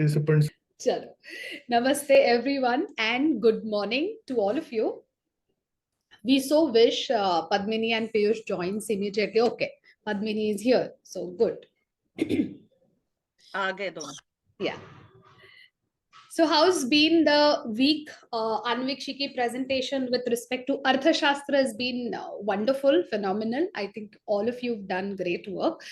participants. Chalo. Namaste everyone and good morning to all of you. We so wish Padmini and Piyush joins immediately. Okay, Padmini is here, so good. Yeah. So how's been the week? Anvikshiki presentation with respect to Arthashastra has been wonderful, phenomenal. I think all of you have done great work.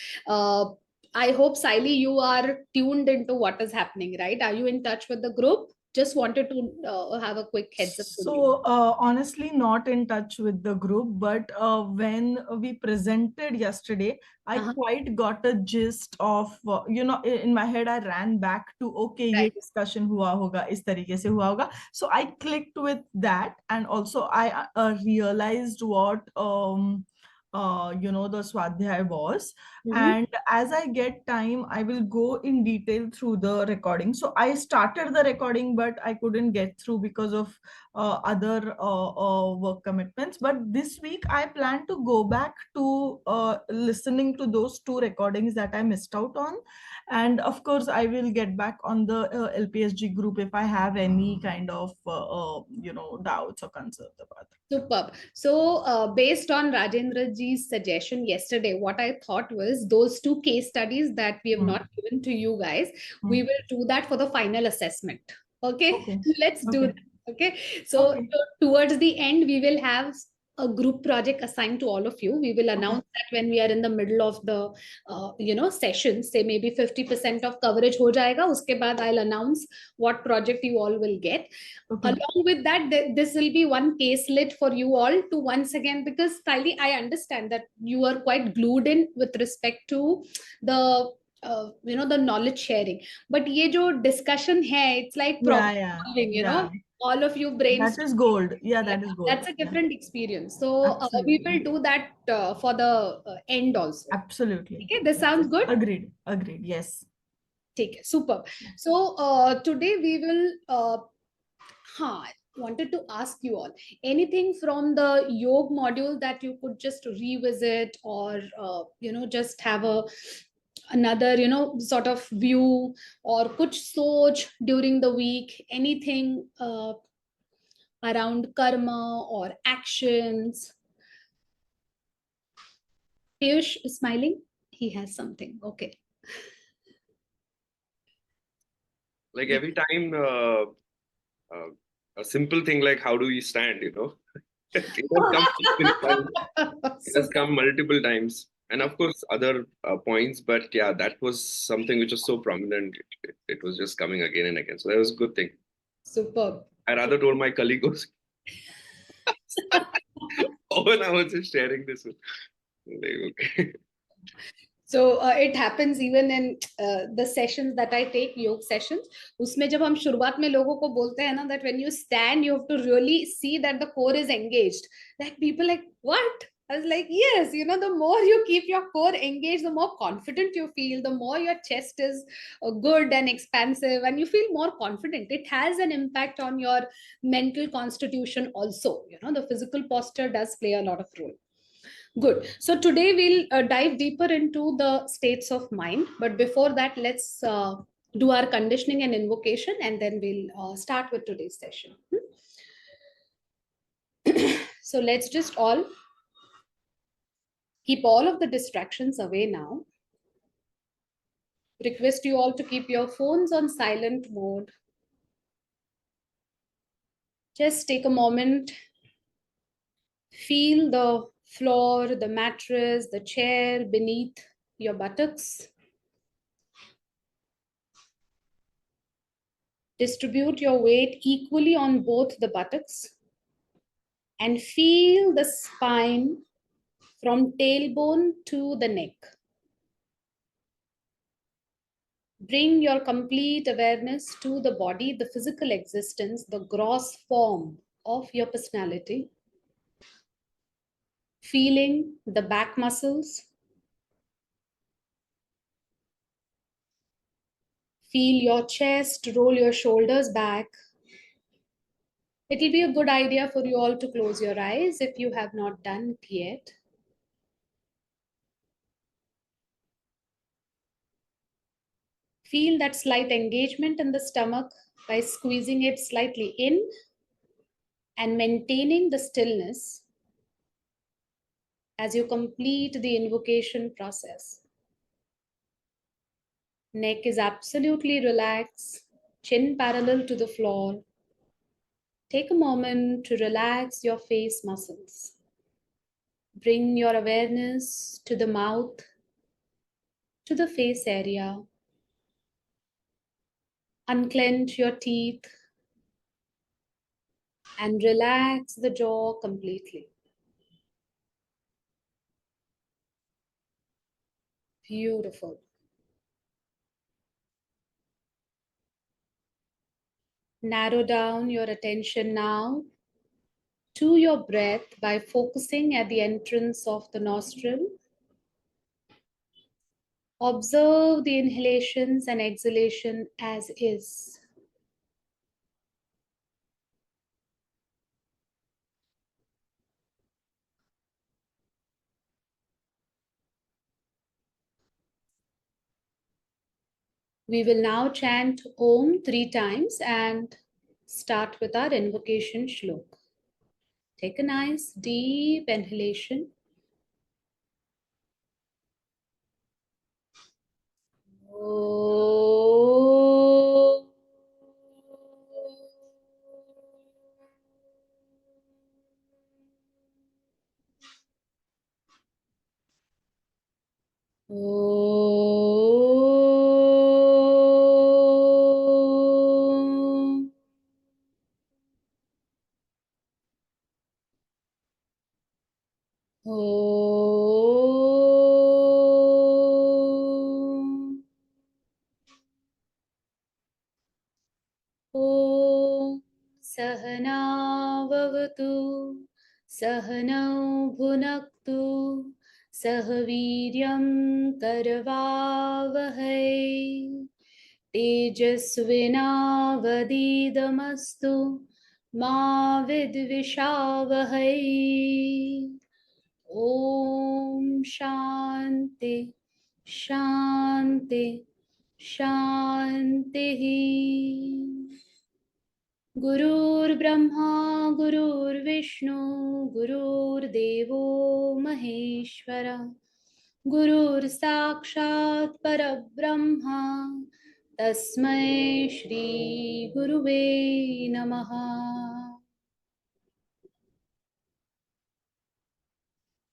I hope, Saili, you are tuned into what is happening, right? Are you in touch with the group? Just wanted to have a quick heads up. So honestly, not in touch with the group, but when we presented yesterday, I quite got a gist of, in my head, I ran back to, okay, Right. ye discussion hua hoga, is tarike se hua hoga. So I clicked with that. And also I realized what, the Swadhyay was. And as I get time, I will go in detail through the recording. So I started the recording, but I couldn't get through because of other work commitments. But this week I plan to go back to listening to those 2 recordings that I missed out on. And of course, I will get back on the LPSG group if I have any kind of, doubts or concerns about it. Superb. So based on Rajendra ji's suggestion yesterday, what I thought was those 2 case studies that we have not given to you guys, we will do that for the final assessment. Okay. Let's do that. Okay. So towards the end, we will have a group project assigned to all of you. We will announce that when we are in the middle of the session, say maybe 50% of coverage ho jayega. Uske baad I'll announce what project you all will get. Along with that, this will be one caselet for you all to once again, because Kylie, I understand that you are quite glued in with respect to the the knowledge sharing, but ye jo discussion hai, it's like problem solving, you know, all of you brains. That is gold. Yeah, that is gold. That's a different experience. So we will do that for the end also. Absolutely. Okay, this sounds good. Agreed. Yes. Take it. Super. So today we will I wanted to ask you all anything from the YOG module that you could just revisit, or just have another sort of view, or kuch soch during the week, anything around karma or actions. Piyush is smiling, he has something. Okay. Like every time a simple thing like how do we stand, it has come multiple times, and of course other points, but yeah, that was something which was so prominent. It was just coming again and again, so that was a good thing. Superb. I rather told my colleagues when I was just sharing this with, like, okay. So it happens even in the sessions that I take, yoga sessions. उसमें जब हम शुरुआत में लोगों को बोलते हैं ना, that when you stand, you have to really see that the core is engaged. Like people like, what? I was like, yes, the more you keep your core engaged, the more confident you feel, the more your chest is good and expansive, and you feel more confident. It has an impact on your mental constitution also. The physical posture does play a lot of role. Good. So today we'll dive deeper into the states of mind. But before that, let's do our conditioning and invocation, and then we'll start with today's session. So let's just all keep all of the distractions away now. Request you all to keep your phones on silent mode. Just take a moment. Feel the floor, the mattress, the chair beneath your buttocks. Distribute your weight equally on both the buttocks and feel the spine from tailbone to the neck. Bring your complete awareness to the body, the physical existence, the gross form of your personality. Feeling the back muscles. Feel your chest, roll your shoulders back. It will be a good idea for you all to close your eyes if you have not done it yet. Feel that slight engagement in the stomach by squeezing it slightly in and maintaining the stillness as you complete the invocation process. Neck is absolutely relaxed, chin parallel to the floor. Take a moment to relax your face muscles. Bring your awareness to the mouth, to the face area. Unclench your teeth and relax the jaw completely. Beautiful. Narrow down your attention now to your breath by focusing at the entrance of the nostril. Observe the inhalations and exhalation as is. We will now chant Om 3 times and start with our invocation shlok. Take a nice deep inhalation. Om. Om. Om. Om Sahana Vavatu Sahanau Bhunaktu Sahaviryam Karavavahai Tejasvinavadidamastu Ma Vidvishavahai. Om Shanti Shanti Shanti. Gurur Brahma, Gurur Vishnu, Gurur Devo Maheshwara, Gurur Sakshat Parabrahma, Tasmai Shri Guruve Namaha.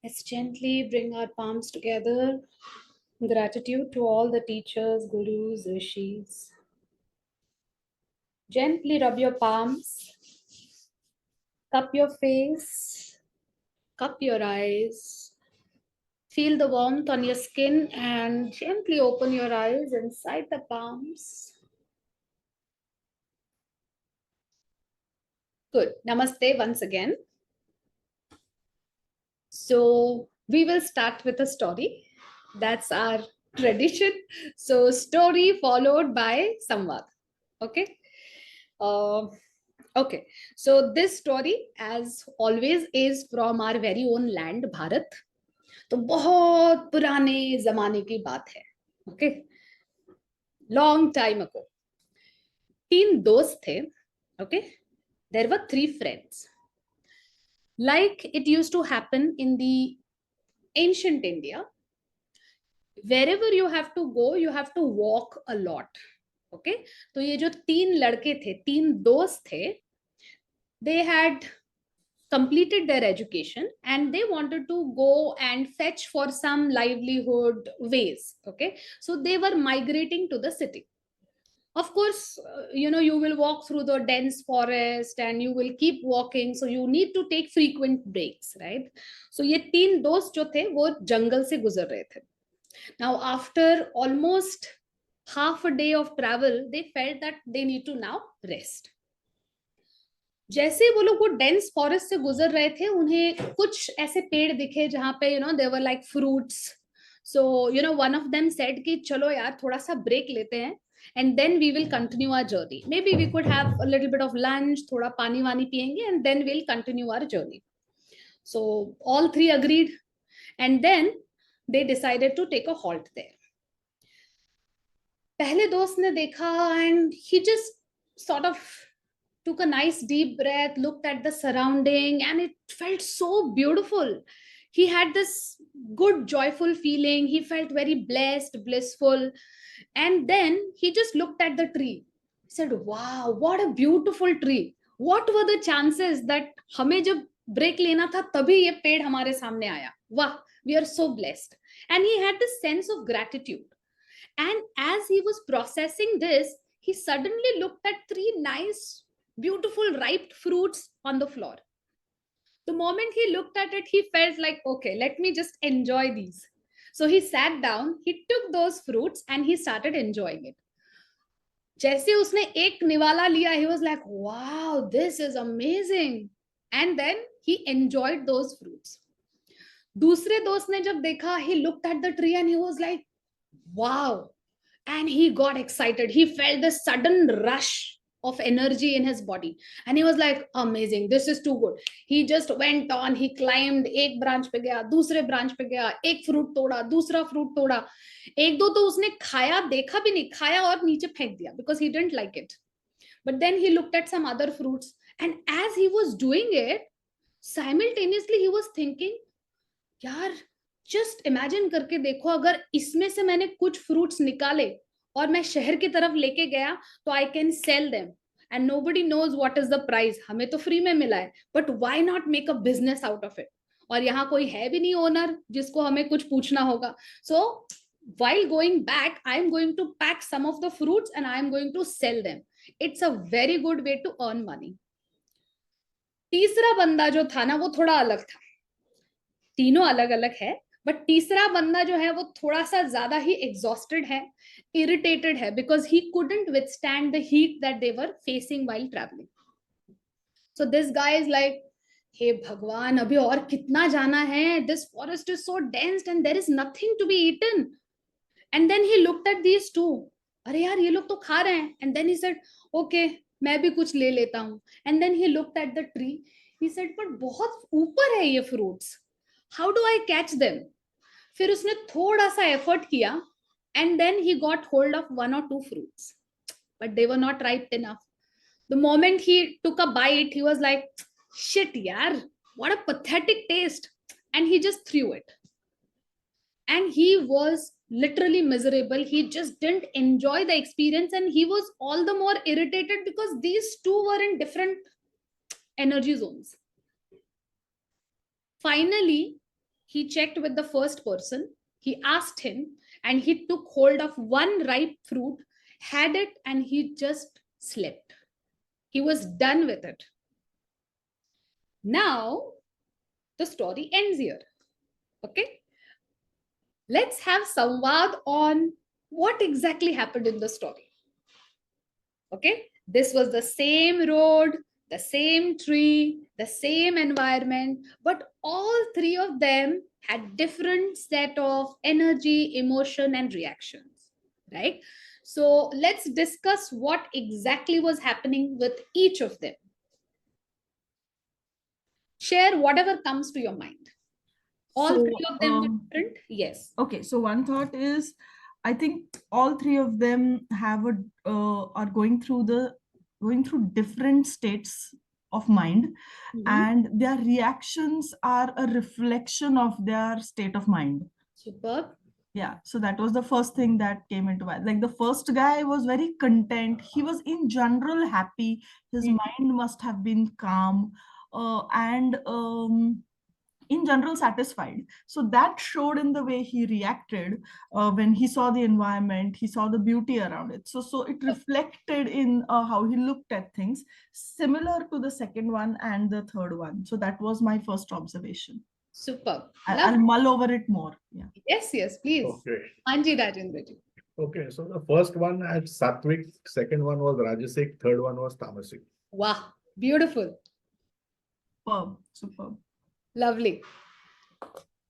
Let's gently bring our palms together. Gratitude to all the teachers, gurus, rishis. Gently rub your palms. Cup your face, cup your eyes. Feel the warmth on your skin and gently open your eyes inside the palms. Good. Namaste once again. So we will start with a story. That's our tradition. So story followed by samvad. Okay. Okay. So this story, as always, is from our very own land, Bharat. तो बहुत पुराने जमाने की बात है. Okay, long time ago. 3 दोस्त थे. Okay, there were 3 friends. Like it used to happen in the ancient India, wherever you have to go you have to walk a lot. Okay, तो ये जो 3 लड़के थे, 3 दोस्त थे, they had completed their education and they wanted to go and fetch for some livelihood ways. Okay, so they were migrating to the city. Of course, you will walk through the dense forest and you will keep walking, so you need to take frequent breaks, right? So ye 3 dost jo the wo jungle se guzar rahe the. Now after almost half a day of travel they felt that they need to now rest. जैसे वो लोग वो dense forest से गुजर रहे थे, उन्हें कुछ ऐसे पेड़ दिखे जहां पे there were like fruits. So one of them said कि चलो यार थोड़ा सा ब्रेक लेते हैं and then we will continue our journey. Maybe we could have a little bit of lunch, thoda pani wani piyenge, and then we'll continue our journey. So all 3 agreed and then they decided to take a halt there. पहले दोस्त ने देखा and he just sort of took a nice deep breath, looked at the surrounding, and it felt so beautiful. He had this good, joyful feeling. He felt very blessed, blissful. And then he just looked at the tree. He said, wow, what a beautiful tree. What were the chances that हमें जब break लेना था तभी ये पेड़ हमारे सामने आया. वाह, we are so blessed. And he had this sense of gratitude. And as he was processing this, he suddenly looked at three nice, beautiful, ripe fruits on the floor. The moment he looked at it, he felt like, okay, let me just enjoy these. So he sat down, he took those fruits, and he started enjoying it. जैसे उसने एक निवाला लिया, he was like, wow, this is amazing. And then he enjoyed those fruits. दूसरे दोस्त ने जब देखा, he looked at the tree and he was like, wow. And he got excited. He felt this sudden rush of energy in his body. And he was like, amazing, this is too good. He just went on, he climbed, एक branch पे गया, दूसरे branch पे गया, एक fruit तोड़ा, दूसरा fruit तोड़ा. एक दो तो उसने खाया, देखा भी नहीं, खाया और नीचे फेंक दिया because he didn't like it. But then he looked at some other fruits. And as he was doing it, simultaneously he was thinking, यार जस्ट इमेजिन करके देखो, अगर इसमें से मैंने कुछ फ्रूट्स निकाले और मैं शहर की तरफ लेके गया तो I can sell them and nobody knows what is the price. हमें तो फ्री में मिला है, but why not make a business out of it. और यहाँ कोई है भी नहीं ओनर जिसको हमें कुछ पूछना होगा. सो while going back, I am going to pack some of the fruits and I am going to sell them. It's a very good way to earn money. तीसरा बंदा जो था ना, वो थोड़ा अलग था. तीनों अलग अलग है, बट तीसरा बंदा जो है वो थोड़ा सा ज्यादा ही एग्जॉस्टेड है, इरिटेटेड है, because he couldn't withstand the heat that they were facing while travelling. So this guy is like, हे भगवान, अभी और कितना जाना है, this forest is so dense and there is nothing to be eaten. And then he looked at these two, अरे यार ये लोग तो खा रहे हैं. And then he said, okay मैं भी कुछ ले लेता हूँ. And then he looked at the tree, he said, but बहुत ऊपर है ये fruits, how do I catch them? फिर उसने थोड़ा सा एफर्ट किया and then he got hold of one or two fruits, but they were not ripe enough. The moment he took a bite, he was like, shit yaar, what a pathetic taste, and he just threw it. And he was literally miserable. He just didn't enjoy the experience, and he was all the more irritated because these two were in different energy zones. Finally, he checked with the first person. He asked him, and he took hold of one ripe fruit, had it, and he just slept. He was done with it. Now, the story ends here. Okay? Let's have samvad on what exactly happened in the story. Okay? This was the same road, the same tree, the same environment, but all three of them had different set of energy, emotion, and reactions, right? So let's discuss what exactly was happening with each of them. Share whatever comes to your mind. All three of them were different. Yes. Okay, so one thought is, I think all three of them have are going through different states of mind, and their reactions are a reflection of their state of mind. Superb. Yeah, so that was the first thing that came into mind. Like the first guy was very content. He was in general happy. His mind must have been calm, and in general satisfied. So that showed in the way he reacted when he saw the environment, he saw the beauty around it. So it reflected in how he looked at things, similar to the second one and the third one. So that was my first observation. Superb. I'll mull over it more. Yeah. Yes, please. Okay. Anji Rajendra ji. Okay, so the first one had Sattvic, second one was Rajasic, third one was Tamasic. Wow, beautiful. Superb. Lovely.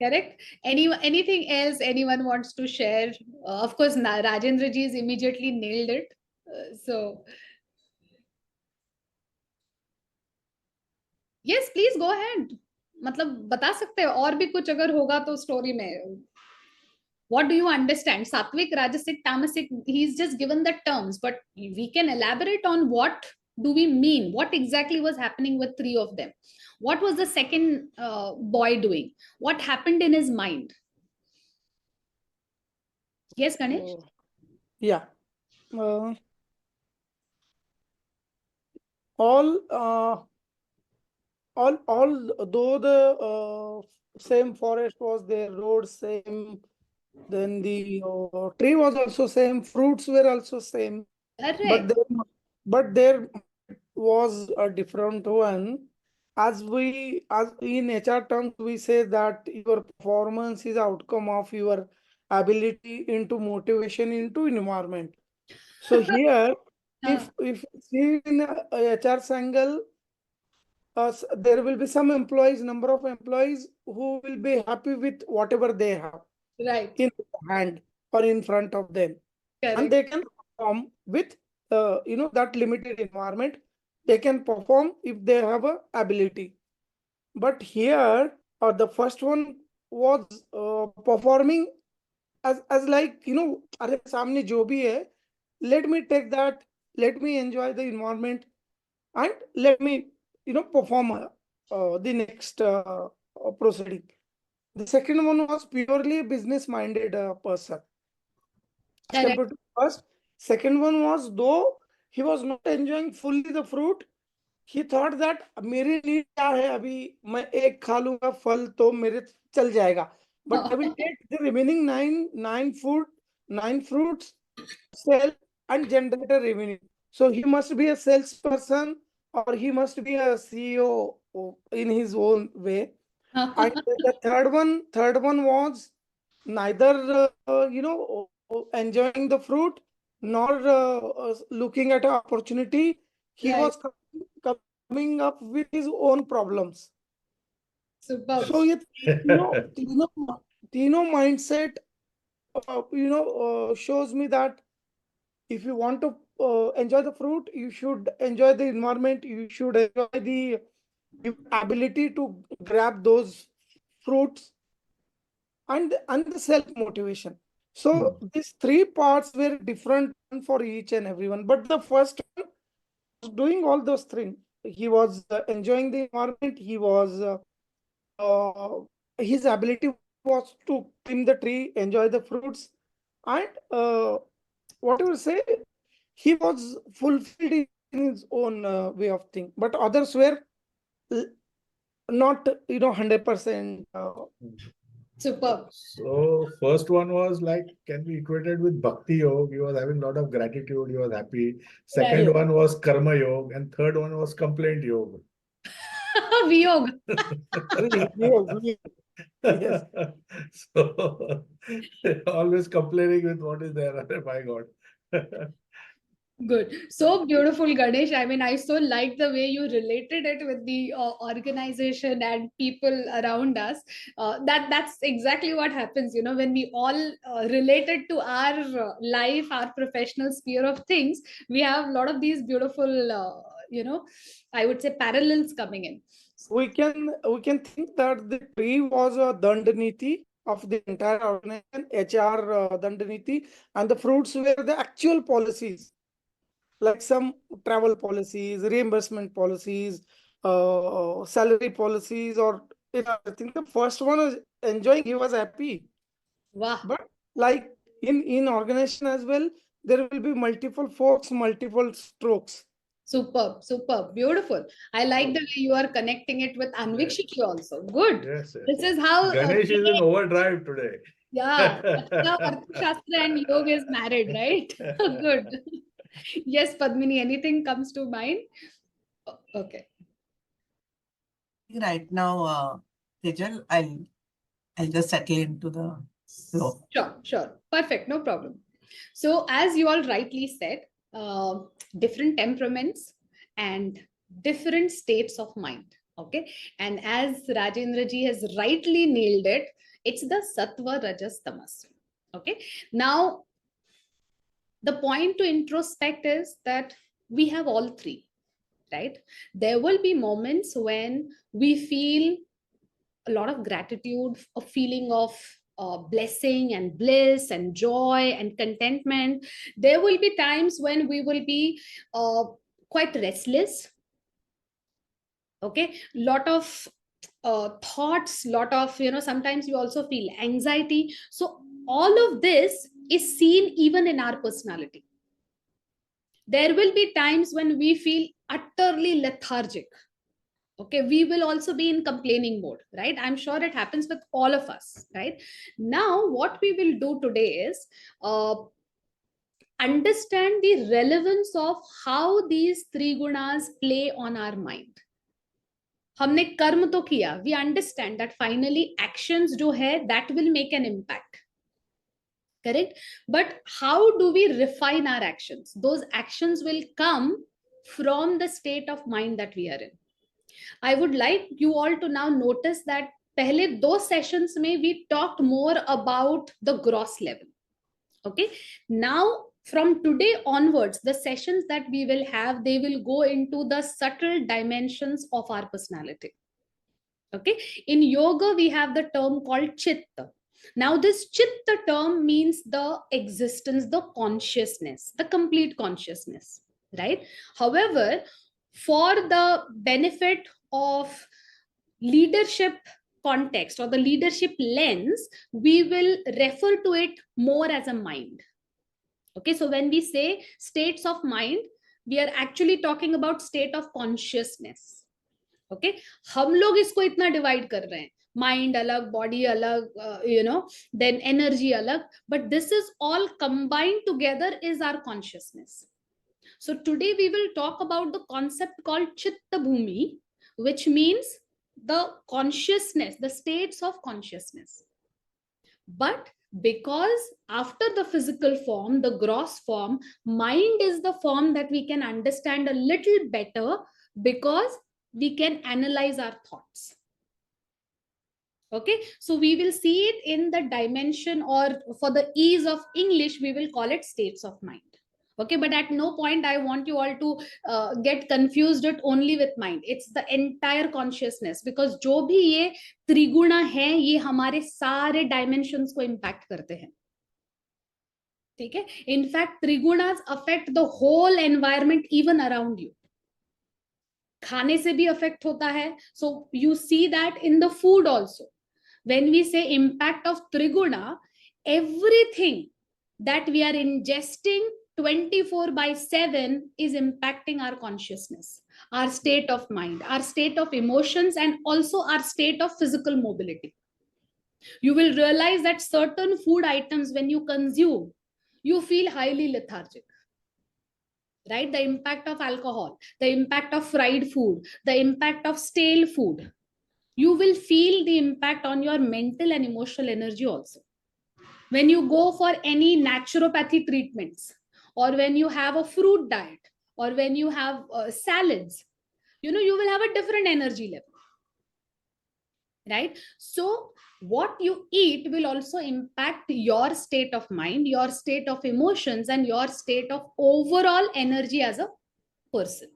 Correct. Anything else anyone wants to share? Of course, Rajendra ji has immediately nailed it. So, yes, please go ahead. मतलब बता सकते हैं और भी कुछ अगर होगा तो स्टोरी में. What do you understand? Sattvic, Rajasic, Tamasic, he's just given the terms, but we can elaborate on what do we mean? What exactly was happening with three of them? What was the second boy doing? What happened in his mind? Yes, Ganesh? Yeah. Uh, all though the same forest was there, road same, then the tree was also same, fruits were also same, but Correct. there was a different one. As in HR terms, we say that your performance is outcome of your ability into motivation into environment. So here, if see in a HR's angle, there will be some employees, number of employees who will be happy with whatever they have Right. in hand or in front of them, and Correct. they can perform with that limited environment. They can perform if they have a ability. But here, the first one was performing as like अरे सामने जो भी है, let me take that, let me enjoy the environment, and let me perform the next proceeding. The second one was purely business minded person as Correct. compared to first. Second one was, though he was not enjoying fully the fruit, he thought that मेरी need क्या है, अभी मैं एक खा लूंगा फल तो मेरे चल जाएगा, but I will take the remaining nine fruits, sell and generate a revenue. So he must be a salesperson or he must be a CEO in his own way. And the third one was neither enjoying the fruit nor looking at an opportunity. He Right. was coming up with his own problems. Superb. So it Tino mindset shows me that if you want to enjoy the fruit, you should enjoy the environment, you should enjoy the ability to grab those fruits, and the self motivation. So these three parts were different for each and everyone, but the first one was doing all those things. He was enjoying the environment. He was uh, his ability was to climb the tree, enjoy the fruits, and whatever say, he was fulfilled in his own way of thinking. But others were not 100%. Superb. So first one was like can be equated with Bhakti Yoga. He was having a lot of gratitude. He was happy. Second Right. one was Karma Yoga, and third one was Complaint Yoga. Viyog. Yes. So always complaining with what is there. My God. Good. So beautiful, Ganesh. I mean, I so like the way you related it with the organization and people around us. That's exactly what happens, when we all related to our life, our professional sphere of things, we have a lot of these beautiful, I would say parallels coming in. we can think that the tree was a Dandaniti of the entire organization, HR Dandaniti, and the fruits were the actual policies, like some travel policies, reimbursement policies, salary policies, or I think the first one was enjoying, he was happy. Wow. But like in organization as well, there will be multiple forks, multiple strokes. Superb, beautiful. I like the way you are connecting it with Anvikshiki also. Good. Yes, yes. This is how Ganesh is in overdrive today. yeah, that's how Arthashastra and yoga is married, right? Good. Yes, Padmini, anything comes to mind? Okay. Right now, Tejal, I'll just settle into the flow. Sure. Perfect, no problem. So, as you all rightly said, different temperaments and different states of mind. Okay. And as Rajendra ji has rightly nailed it, it's the Sattva, Rajas, Tamas. Okay. Now, the point to introspect is that we have all three, right? There will be moments when we feel a lot of gratitude, a feeling of blessing and bliss and joy and contentment. There will be times when we will be quite restless. Okay, lot of thoughts, lot of, sometimes you also feel anxiety. So all of this is seen even in our personality. There will be times when we feel utterly lethargic. Okay, we will also be in complaining mode, right? I'm sure it happens with all of us, right? Now what we will do today is understand the relevance of how these three gunas play on our mind. हमने कर्म तो किया, we understand that finally actions जो है that will make an impact, correct? But how do we refine our actions? Those actions will come from the state of mind that we are in. I would like you all to now notice that पहले दो sessions में we talked more about the gross level. Okay, now from today onwards, the sessions that we will have, they will go into the subtle dimensions of our personality. Okay, in yoga we have the term called chitta. Now this chitta term means the existence, the consciousness, the complete consciousness, right? However, for the benefit of leadership context or the leadership lens, we will refer to it more as a mind. Okay, so when we say states of mind, we are actually talking about state of consciousness. Okay, हम लोग इसको इतना divide कर रहे हैं, mind अलग, body अलग, then energy अलग, but this is all combined together is our consciousness. So today we will talk about the concept called chitta bhumi, which means the consciousness, the states of consciousness. But because after the physical form, the gross form, mind is the form that we can understand a little better, because we can analyze our thoughts. Okay, so we will see it in the dimension, or for the ease of English, we will call it states of mind. Okay, but at no point I want you all to get confused it only with mind. It's the entire consciousness, because जो भी ये त्रिगुणा है, ये हमारे सारे dimensions को impact करते हैं. ठीक है? In fact, त्रिगुणाs affect the whole environment even around you. खाने से भी affect होता है. So you see that in the food also. When we say impact of triguna, everything that we are ingesting 24/7 is impacting our consciousness, our state of mind, our state of emotions, and also our state of physical mobility. You will realize that certain food items, when you consume, you feel highly lethargic. Right? The impact of alcohol, the impact of fried food, the impact of stale food. You will feel the impact on your mental and emotional energy also. When you go for any naturopathy treatments, or when you have a fruit diet, or when you have salads, you will have a different energy level. Right? So what you eat will also impact your state of mind, your state of emotions, and your state of overall energy as a person.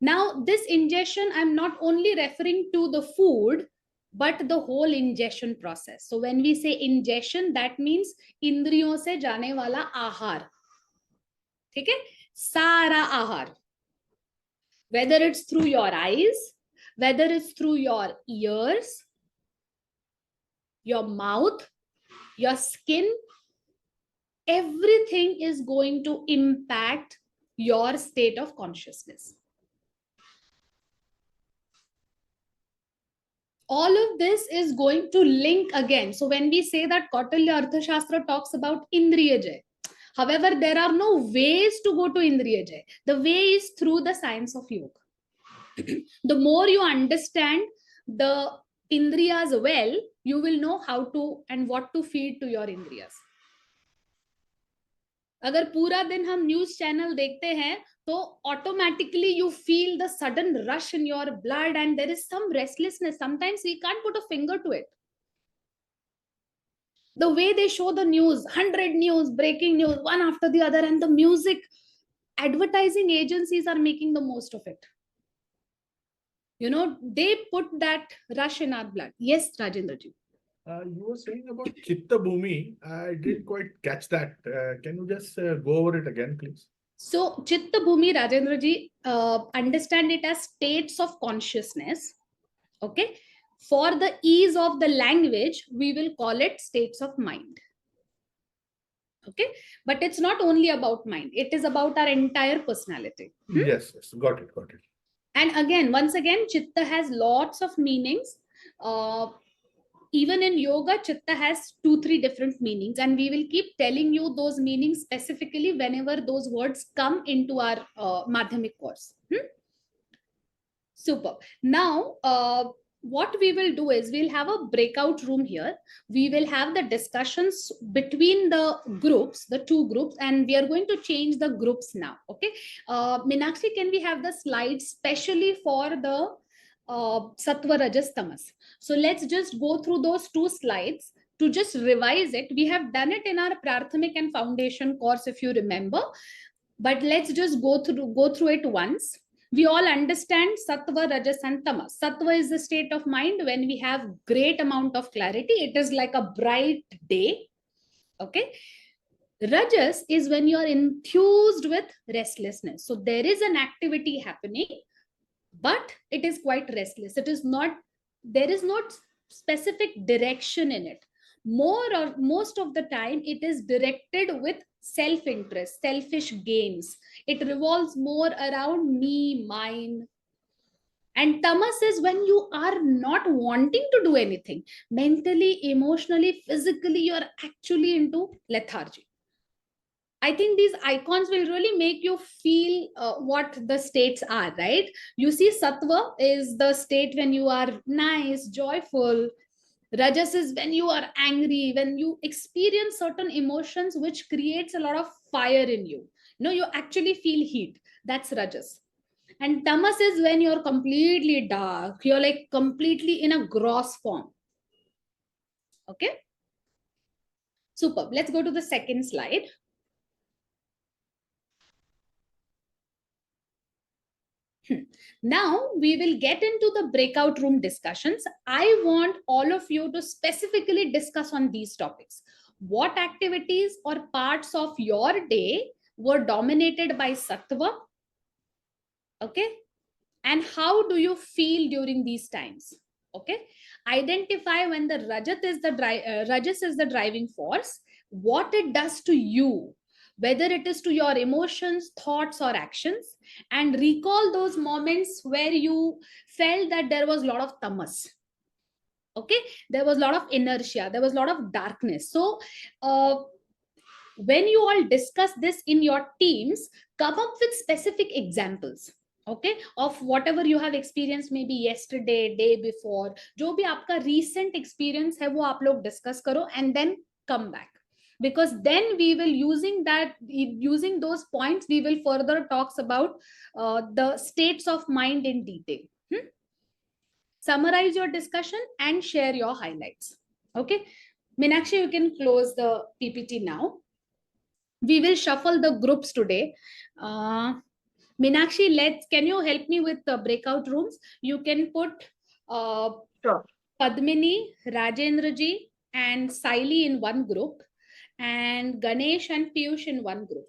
Now, this ingestion, I'm not only referring to the food, but the whole ingestion process. So when we say ingestion, that means इंद्रियों से जाने वाला आहार. ठीक है? सारा आहार. Whether it's through your eyes, whether it's through your ears, your mouth, your skin, everything is going to impact your state of consciousness. All of this is going to link again. So when we say that Kautilya Arthashastra talks about Indriya Jay, however, there are no ways to go to Indriya Jay. The way is through the science of yoga. The more you understand the Indriyas well, you will know how to and what to feed to your Indriyas. अगर पूरा दिन हम news channel देखते हैं, तो automatically you feel the sudden rush in your blood and there is some restlessness. Sometimes we can't put a finger to it. The way they show the news, 100 news, breaking news, one after the other, and the music, advertising agencies are making the most of it. They put that rush in our blood. Yes, Rajendra ji. You were saying about Chitta Bhumi. I didn't quite catch that. Can you just go over it again, please? So, Chitta Bhumi, Rajendra ji, understand it as states of consciousness. Okay. For the ease of the language, we will call it states of mind. Okay. But it's not only about mind, it is about our entire personality. Yes, yes. Got it, got it. And again, once again, Chitta has lots of meanings. Even in yoga, Chitta has 2-3 different meanings, and we will keep telling you those meanings specifically whenever those words come into our Madhyamik course. Super. Now, what we will do is we'll have a breakout room here. We will have the discussions between the groups, the 2 groups, and we are going to change the groups now. Okay. Meenakshi, can we have the slides specially for the Sattva, Rajas, Tamas? So let's just go through those 2 slides to just revise it. We have done it in our Prathamik and Foundation course, if you remember, but let's just go through it once. We all understand Sattva, Rajas, and Tamas. Sattva is the state of mind when we have great amount of clarity. It is like a bright day. Okay. Rajas is when you are enthused with restlessness. So there is an activity happening, but it is quite restless. It is not, there is not specific direction in it. More or most of the time, it is directed with self-interest, selfish gains. It revolves more around me, mine. And tamas is when you are not wanting to do anything. Mentally, emotionally, physically, you are actually into lethargy. I think these icons will really make you feel what the states are, right? You see, sattva is the state when you are nice, joyful. Rajas is when you are angry, when you experience certain emotions which creates a lot of fire in you. You actually feel heat. That's Rajas. And tamas is when you're completely dark. You're like completely in a gross form. Okay. Super. Let's go to the second slide. Now we will get into the breakout room discussions. I want all of you to specifically discuss on these topics. What activities or parts of your day were dominated by sattva? Okay. And how do you feel during these times? Okay. Identify when the rajas is the driving force, what it does to you, whether it is to your emotions, thoughts, or actions, and recall those moments where you felt that there was a lot of tamas. Okay. There was a lot of inertia, there was a lot of darkness. So when you all discuss this in your teams, come up with specific examples, okay, of whatever you have experienced, maybe yesterday, day before, जो भी आपका recent experience है वो आप लोग discuss करो, and then come back, because then we will using those points we will further talks about the states of mind in detail. Summarize your discussion and share your highlights. Okay, Meenakshi, you can close the PPT now. We will shuffle the groups today. Meenakshi, can you help me with the breakout rooms? You can put Sure. Padmini, Rajendra ji, and Saili in one group, and Ganesh and Piyush in one group.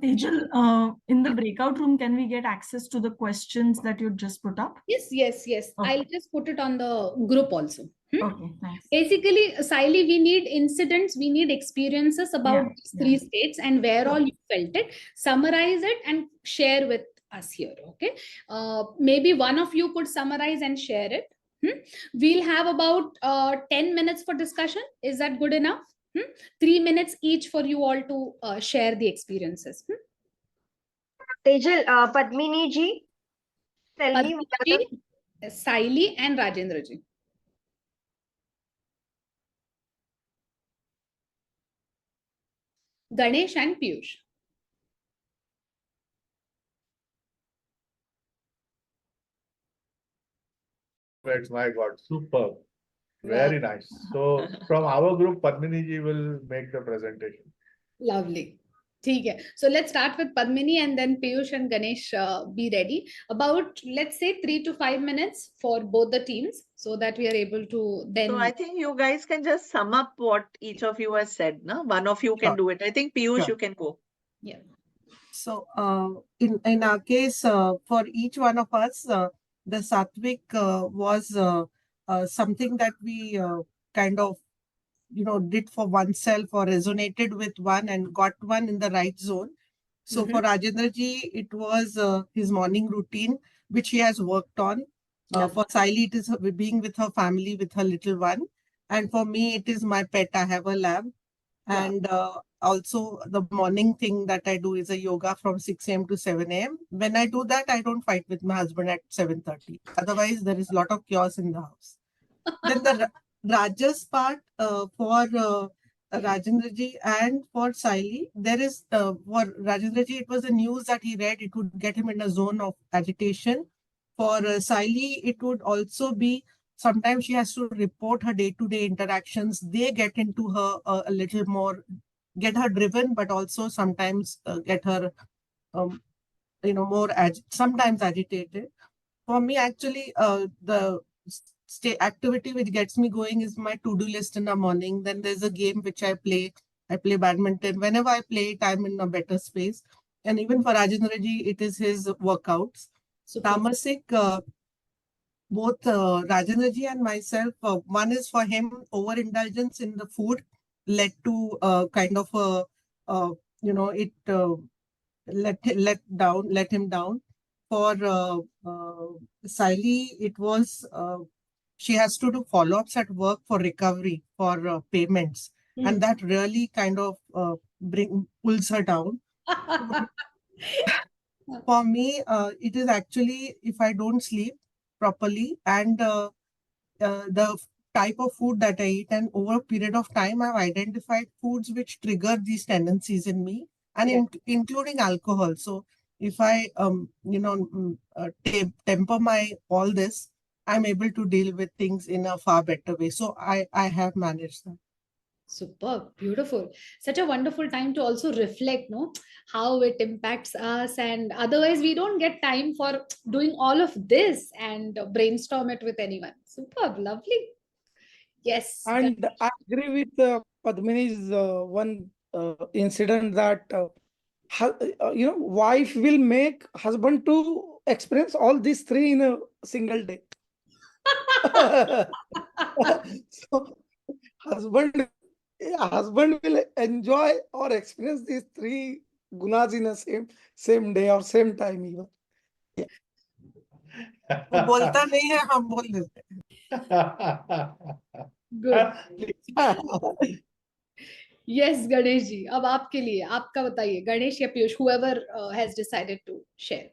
Tejal, in the breakout room, can we get access to the questions that you just put up? Yes. Okay. I'll just put it on the group also. Okay, thanks. Basically, Saili, we need incidents, we need experiences about these 3 states and where all you felt it. Summarize it and share with us here. Okay. Maybe one of you could summarize and share it. We'll have about 10 minutes for discussion. Is that good enough? 3 minutes each for you all to share the experiences. Tejal, Padmini ji, tell me what are the... Saili and Rajendra ji. Ganesh and Piyush. My God, super. Very nice. So from our group, Padmini ji will make the presentation. Lovely. ठीक है. So let's start with Padmini and then Piyush and Ganesh be ready. About, let's say, 3 to 5 minutes for both the teams so that we are able to then. So I think you guys can just sum up what each of you has said. No? One of you can Sure. do it. I think Piyush, Sure. you can go. Yeah. So, in our case, for each one of us, the Sattvic was something that we kind of, did for oneself or resonated with one and got one in the right zone. So for Rajendra ji, it was his morning routine, which he has worked on. For Saili, it is being with her family, with her little one. And for me, it is my pet. I have a lab. And also the morning thing that I do is a yoga from 6 a.m. to 7 a.m. When I do that, I don't fight with my husband at 7:30. Otherwise, there is a lot of chaos in the house. Then the Rajas part for Rajendra ji and for Saili, there is for Rajendra ji, it was the news that he read, it would get him in a zone of agitation. For Saili, it would also be sometimes she has to report her day-to-day interactions. They get into her a little more, get her driven, but also sometimes get her, more sometimes agitated. For me, actually, the activity which gets me going is my to-do list in the morning. Then there's a game which I play. I play badminton. Whenever I play it, I'm in a better space. And even for Rajendra ji, it is his workouts. Tamasik, both Rajendra ji and myself, one is for him, overindulgence in the food led to kind of it let him down. For Saili, it was she has to do follow-ups at work for recovery, for payments, and that really kind of pulls her down. For me, it is actually if I don't sleep properly and the type of food that I eat, and over a period of time, I've identified foods which trigger these tendencies in me, and including alcohol. So if I, temper my all this, I'm able to deal with things in a far better way. So I have managed that. Superb, beautiful. Such a wonderful time to also reflect, no, how it impacts us, and otherwise we don't get time for doing all of this and brainstorm it with anyone. Superb, lovely. Yes. And I agree with Padmini's one incident that wife will make husband to experience all these three in a single day. So husband will enjoy or experience these three gunas in a same day or same time even. वो बोलता नहीं है, हम बोल देते हैं. Good. Yes, Ganesh ji. अब आपके लिए, आपका बताइए, Ganesh या Piyush, whoever has decided to share.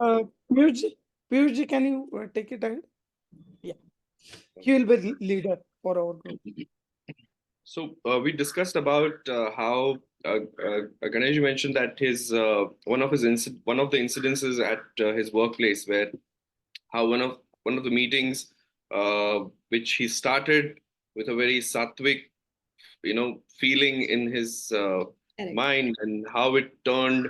Piyush ji, can you take it ahead? Yeah, he will be leader for our group. So we discussed about how Ganesh mentioned that his one of the incidences at his workplace, where how one of the meetings which he started with a very sattvic, feeling in his mind, and how it turned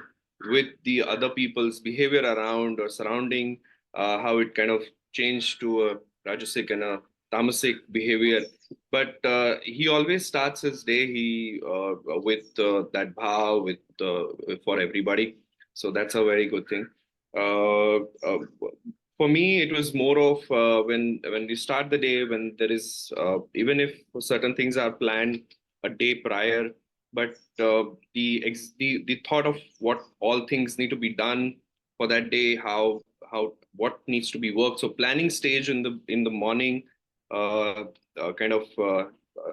with the other people's behavior around or surrounding, how it kind of changed to a rajasic and a tamasic behavior. But he always starts his day with that bhav for everybody. So that's a very good thing. For me, it was more of when we start the day, when there is even if certain things are planned a day prior, but the thought of what all things need to be done for that day, how what needs to be worked. So planning stage in the morning kind of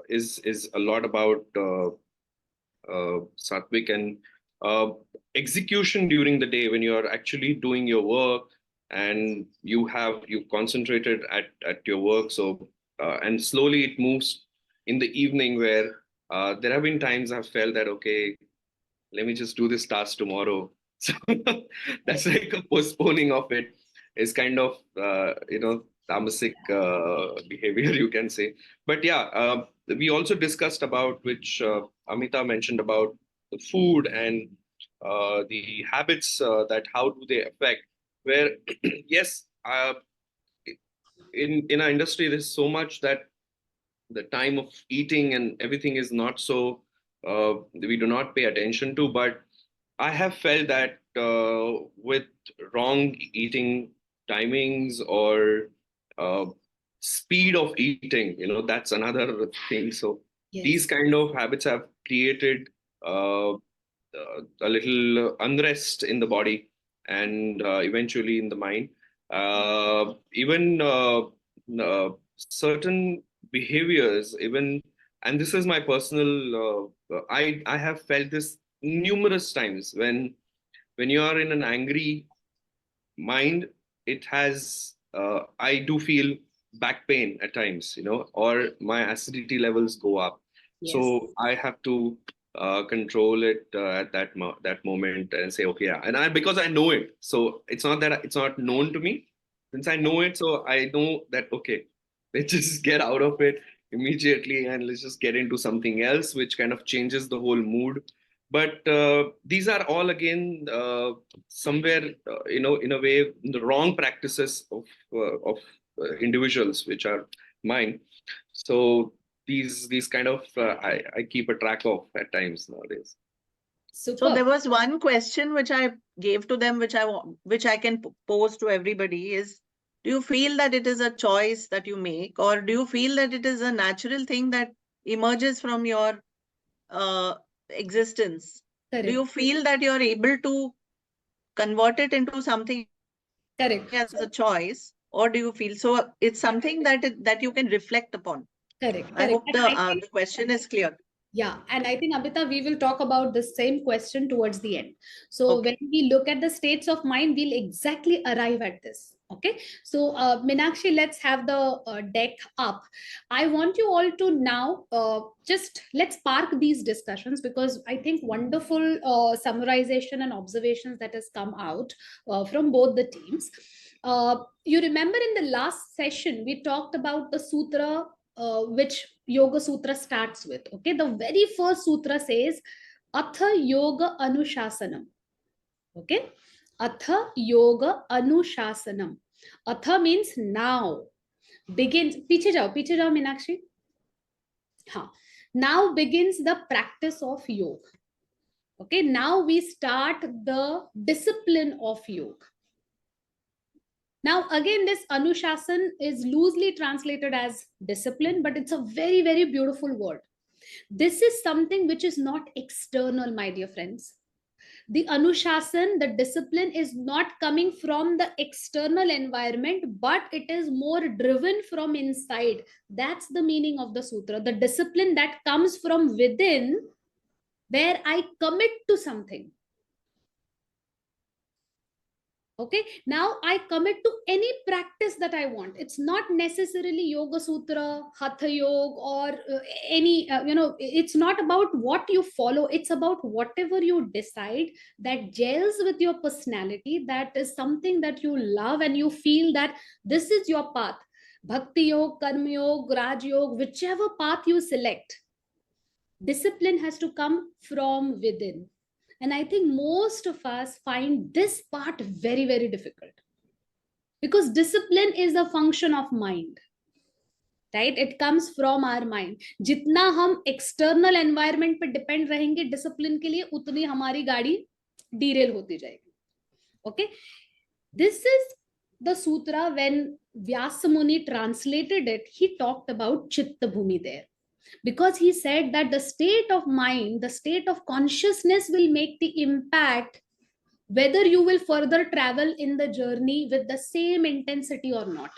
is a lot about Sattvic, and execution during the day when you're actually doing your work and you concentrated at your work. So and slowly it moves in the evening, where there have been times I've felt that, okay, let me just do this task tomorrow. So that's like a postponing of it. Is kind of tamasic behavior, you can say. But we also discussed about, which Amita mentioned about the food, and the habits that how do they affect. Where yes, in our industry, there's so much that the time of eating and everything is not so we do not pay attention to. But I have felt that with wrong eating timings or speed of eating, that's another thing. So these kind of habits have created a little unrest in the body and eventually in the mind. Even certain behaviors, even, and this is my personal, I have felt this numerous times when you are in an angry mind, it has, I do feel back pain at times, or my acidity levels go up. So I have to control it at that moment and say, okay, yeah. And because I know it, so it's not that it's not known to me. Since I know it, so I know that, okay, let's just get out of it immediately and let's just get into something else, which kind of changes the whole mood. But these are all again somewhere, in a way, the wrong practices of individuals, which are mine. So these kind of I keep a track of at times nowadays. So there was one question which I gave to them, which I can pose to everybody is, do you feel that it is a choice that you make, or do you feel that it is a natural thing that emerges from your existence? Correct. Do you feel that you're able to convert it into something Correct. as a choice, or do you feel so it's something that you can reflect upon? Correct. I hope And the question is clear. Yeah, and I think, Amita, we will talk about the same question towards the end. So Okay. when we look at the states of mind, we'll exactly arrive at this. Okay, so Meenakshi, let's have the deck up. I want you all to now just let's park these discussions, because I think wonderful summarization and observations that has come out from both the teams. You remember in the last session, we talked about the sutra which Yoga Sutra starts with. Okay, the very first sutra says, Atha Yoga Anushasanam. Okay, Atha Yoga Anushasanam. Atha means now. Begins. Piche jao, Meenakshi. Ha. Now begins the practice of yoga. Okay, now we start the discipline of yoga. Now, again, this Anushasan is loosely translated as discipline, but it's a very, very beautiful word. This is something which is not external, my dear friends. The Anushasan, the discipline, is not coming from the external environment, but it is more driven from inside. That's the meaning of the sutra. The discipline that comes from within, where I commit to something. Okay, now I commit to any practice that I want. It's not necessarily Yoga Sutra, Hatha Yoga, or any, it's not about what you follow. It's about whatever you decide that gels with your personality, that is something that you love and you feel that this is your path. Bhakti Yoga, Karma Yoga, Raj Yoga, whichever path you select, discipline has to come from within. And I think most of us find this part very, very difficult, because discipline is a function of mind, right? It comes from our mind. जितना हम external environment पे depend रहेंगे discipline के लिए, उतनी हमारी गाड़ी derail होती जाएगी. Okay, this is the sutra. When Vyasa Muni translated it, he talked about Chitta Bhumi there, because he said that the state of mind, the state of consciousness will make the impact whether you will further travel in the journey with the same intensity or not.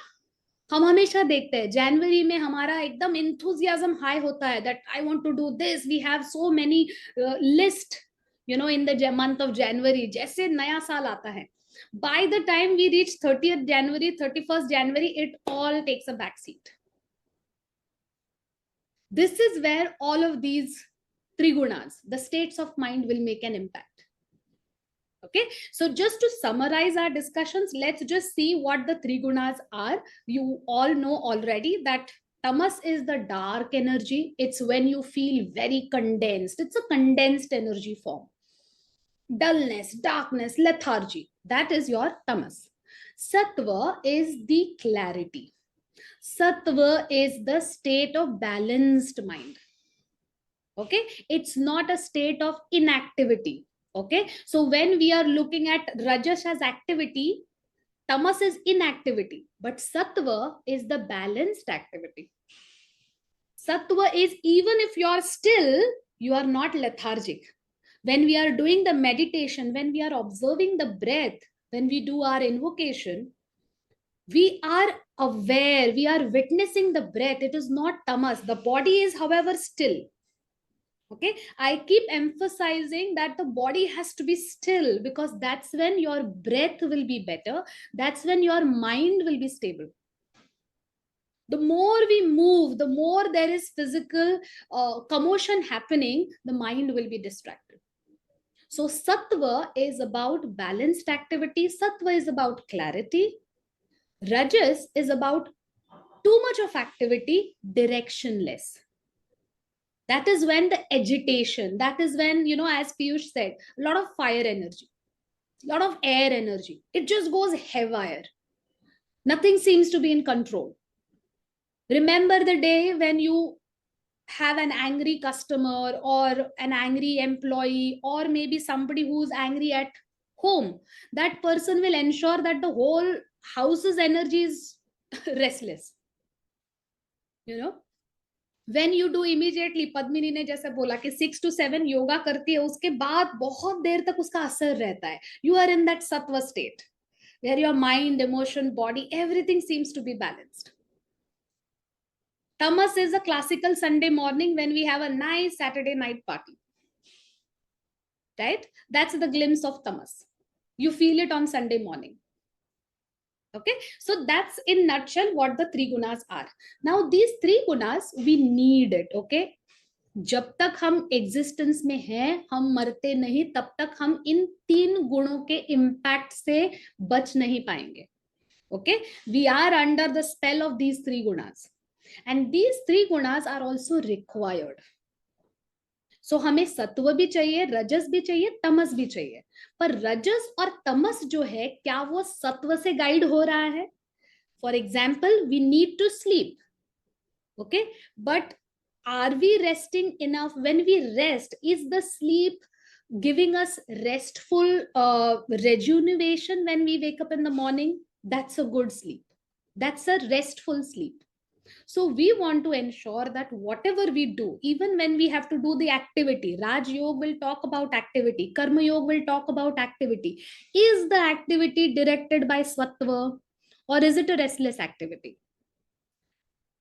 हम हमेशा देखते हैं जनवरी में हमारा एकदम enthusiasm high होता है, that I want to do this, we have so many list, in the month of January. जैसे नया साल आता है, by the time we reach 30th January, 31st January, it all takes a back seat. This is where all of these trigunas, the states of mind, will make an impact. Okay, so just to summarize our discussions, let's just see what the trigunas are. You all know already that tamas is the dark energy. It's when you feel very condensed. It's a condensed energy form. dullness, darkness, lethargy. That is your tamas. Sattva is the clarity. Sattva is the state of balanced mind. Okay, it's not a state of inactivity. Okay, so when we are looking at rajas as activity, tamas is inactivity, but sattva is the balanced activity. Sattva is even if you are still, you are not lethargic. When we are doing the meditation, when we are observing the breath, when we do our invocation, we are aware, we are witnessing the breath. It is not tamas. The body is, however, still. Okay, I keep emphasizing that the body has to be still, because that's when your breath will be better. That's when your mind will be stable. The more we move, the more there is physical commotion happening, the mind will be distracted. So sattva is about balanced activity. Sattva is about clarity. Rajas is about too much of activity, directionless. That is when the agitation, that is when, as Piyush said, a lot of fire energy, a lot of air energy. It just goes haywire. Nothing seems to be in control. Remember the day when you have an angry customer or an angry employee, or maybe somebody who's angry at home. That person will ensure that the whole house's energy is restless. When you do immediately, Padmini ने जैसे बोला कि 6 to 7 yoga करती है, उसके बाद बहुत देर तक उसका असर रहता है. You are in that sattva state where your mind, emotion, body, everything seems to be balanced. Tamas is a classical Sunday morning when we have a nice Saturday night party. Right? That's the glimpse of tamas. You feel it on Sunday morning. Okay, so that's in nutshell what the three gunas are. Now these three gunas, we need it. Okay, जब तक हम existence में हैं, हम मरते नहीं, तब तक हम इन तीन गुणों के इम्पैक्ट से बच नहीं पाएंगे. Okay, we are under the spell of these three gunas, and these three gunas are also required. So हमें सत्व भी चाहिए, रजस भी चाहिए, तमस भी चाहिए. पर रजस और तमस जो है, क्या वो सत्व से गाइड हो रहा है? For example, we need to sleep. Okay, but are we resting enough? When we rest, is the sleep giving us restful rejuvenation when we wake up in the morning? That's a good sleep. That's a restful sleep. So we want to ensure that whatever we do, even when we have to do the activity, Raj Yoga will talk about activity, Karma Yoga will talk about activity. Is the activity directed by Sattva, or is it a restless activity?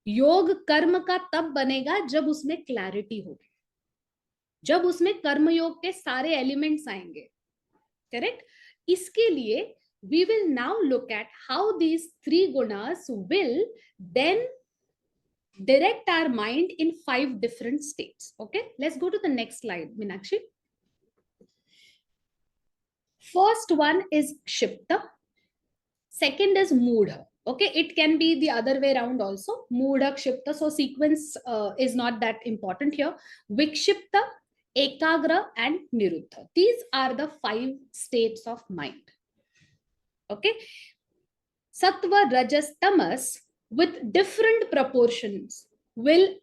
योग कर्म का तब बनेगा जब उसमें clarity होगी, जब उसमें कर्म योग के सारे एलिमेंट्स आएंगे. करेक्ट? इसके लिए we will now look at how these three gunas will then direct our mind in 5 different states. Okay, let's go to the next slide, Meenakshi. First one is Kshipta. Second is Moodha. Okay, it can be the other way around also. Moodha, Kshipta. So sequence is not that important here. Vikshipta, Ekagra, and Niruddha. These are the 5 states of mind. Okay. Sattva, Rajas, Tamas with different proportions will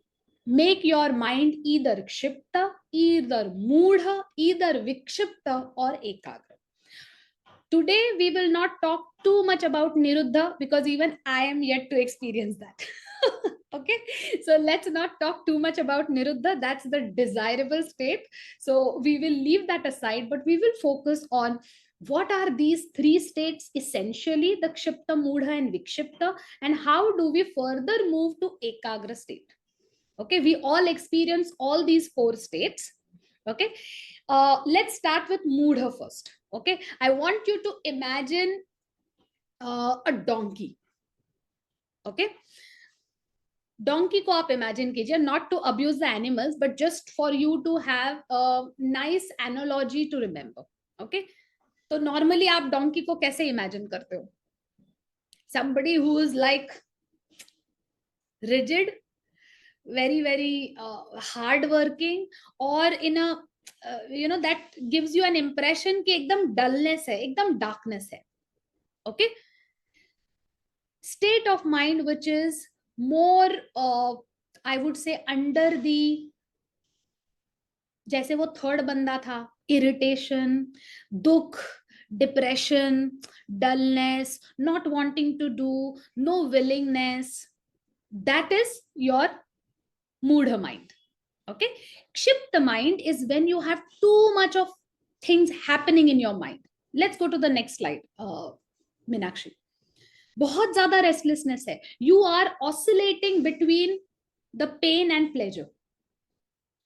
make your mind either Kshipta, either Moodha, either Vikshipta, or Ekagra. Today, we will not talk too much about Niruddha because even I am yet to experience that. Okay, so let's not talk too much about Niruddha. That's the desirable state. So we will leave that aside, but we will focus on what are these 3 states essentially, the Kshipta, Moodha, and Vikshipta, and how do we further move to Ekagra state. Okay, we all experience all these 4 states. Okay, let's start with Moodha first. Okay, I want you to imagine a donkey. Okay, donkey को आप imagine कीजिए, not to abuse the animals, but just for you to have a nice analogy to remember. Okay, तो normally आप donkey को कैसे imagine करते हो? Somebody who is like rigid, very hard working, or in a that gives you an impression कि एकदम dullness है, एकदम darkness है. Okay. State of mind which is more, I would say, under the, जैसे वो third बंदा था, irritation, दुख, depression, dullness, not wanting to do, no willingness, that is your moodha mind. Okay. Kshipta mind is when you have too much of things happening in your mind. Let's go to the next slide, Meenakshi. बहुत ज्यादा restlessness है. You are oscillating between the pain and pleasure.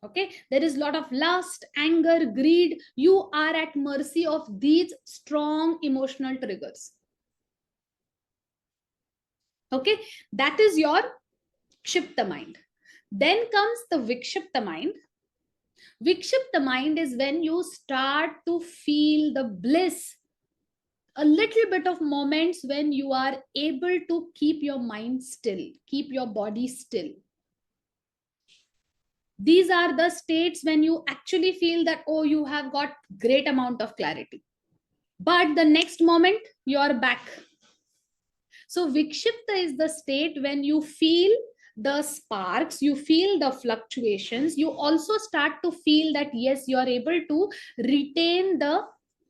Okay, there is a lot of lust, anger, greed. You are at mercy of these strong emotional triggers. Okay, that is your Kshipta mind. Then comes the Vikshipta mind. Vikshipta mind is when you start to feel the bliss, a little bit of moments when you are able to keep your mind still, keep your body still. These are the states when you actually feel that, oh, you have got great amount of clarity. But the next moment, you're back. So Vikshipta is the state when you feel the sparks, you feel the fluctuations. You also start to feel that, yes, you're able to retain the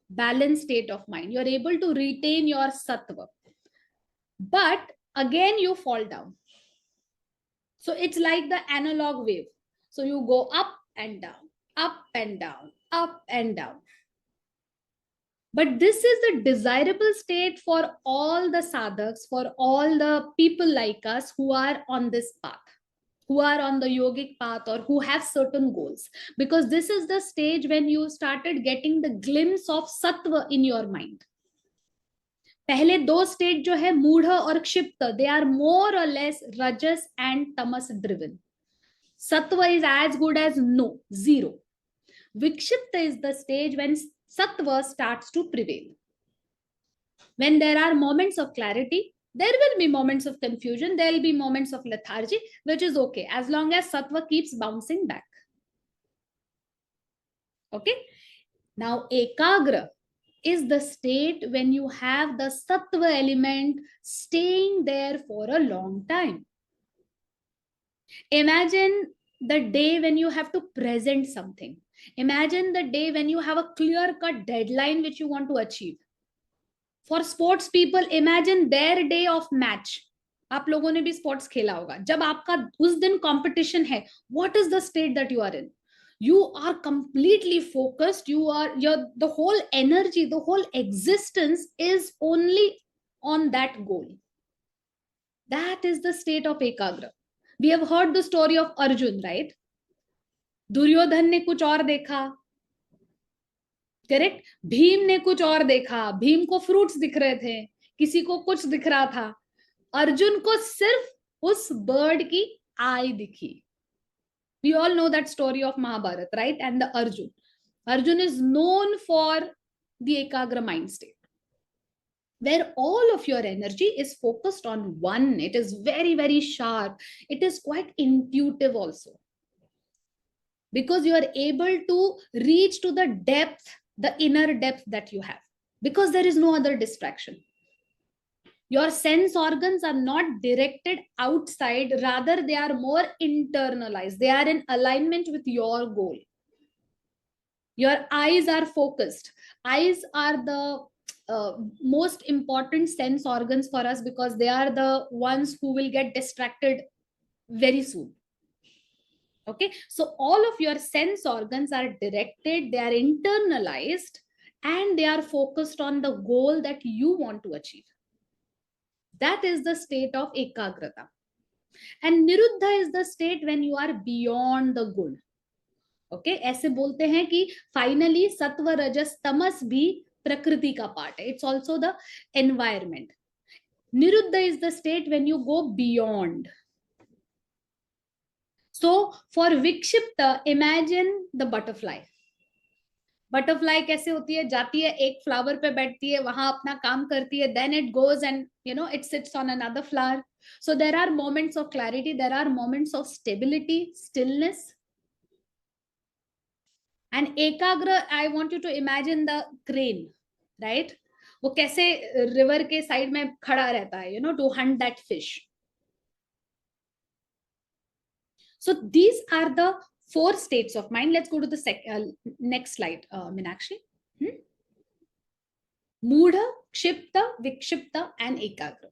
balanced state of mind. You're able to retain your sattva. But again, you fall down. So it's like the analog wave. So you go up and down, up and down, up and down. But this is the desirable state for all the sadhaks, for all the people like us who are on this path, who are on the yogic path, or who have certain goals. Because this is the stage when you started getting the glimpse of sattva in your mind. पहले दो state जो है मूढ़ और क्षिप्त, they are more or less rajas and tamas driven. Sattva is as good as no, zero. Vikshipta is the stage when sattva starts to prevail. When there are moments of clarity, there will be moments of confusion, there will be moments of lethargy, which is okay as long as sattva keeps bouncing back. Okay. Now ekagra is the state when you have the sattva element staying there for a long time. Imagine the day when you have to present something. Imagine the day when you have a clear-cut deadline which you want to achieve. For sports people, imagine their day of match. आप लोगों ने भी sports खेला होगा. जब आपका उस दिन competition है, what is the state that you are in? You are completely focused. The whole energy, the whole existence is only on that goal. That is the state of ekagra. We have heard the story of Arjun, right? Duryodhan ने कुछ और देखा, correct? Bhim ने कुछ और देखा. भीम को fruits दिख रहे थे, किसी को कुछ दिख रहा था. अर्जुन को सिर्फ उस बर्ड की आई दिखी. We all know that story of Mahabharata, right? And the Arjun. Arjun is known for the ekagra mind state, where all of your energy is focused on one. It is very, very sharp. It is quite intuitive also. Because you are able to reach to the depth, the inner depth that you have. Because there is no other distraction. Your sense organs are not directed outside, rather they are more internalized. They are in alignment with your goal. Your eyes are focused. Eyes are the most important sense organs for us because they are the ones who will get distracted very soon. Okay, so all of your sense organs are directed, they are internalized, and they are focused on the goal that you want to achieve. That is the state of ekagrata. And niruddha is the state when you are beyond the gun. Okay, ऐसे बोलते हैं कि finally sattva rajas tamas भी prakriti का part है. It's also the environment. Niruddha is the state when you go beyond. So for vikshipta, imagine the butterfly. Butterfly कैसे होती है? जाती है, एक फ्लावर पे बैठती है, वहां अपना काम करती है, then it goes and it sits on another flower. So there are moments of clarity, there are moments of stability, stillness. And ekagra, I want you to imagine the crane, right? वो कैसे river के side में खड़ा रहता है, you know, to hunt that fish. So these are the 4 states of mind. Let's go to the next slide, Meenakshi. Moodha, Kshipta, Vikshipta, and Ekagra.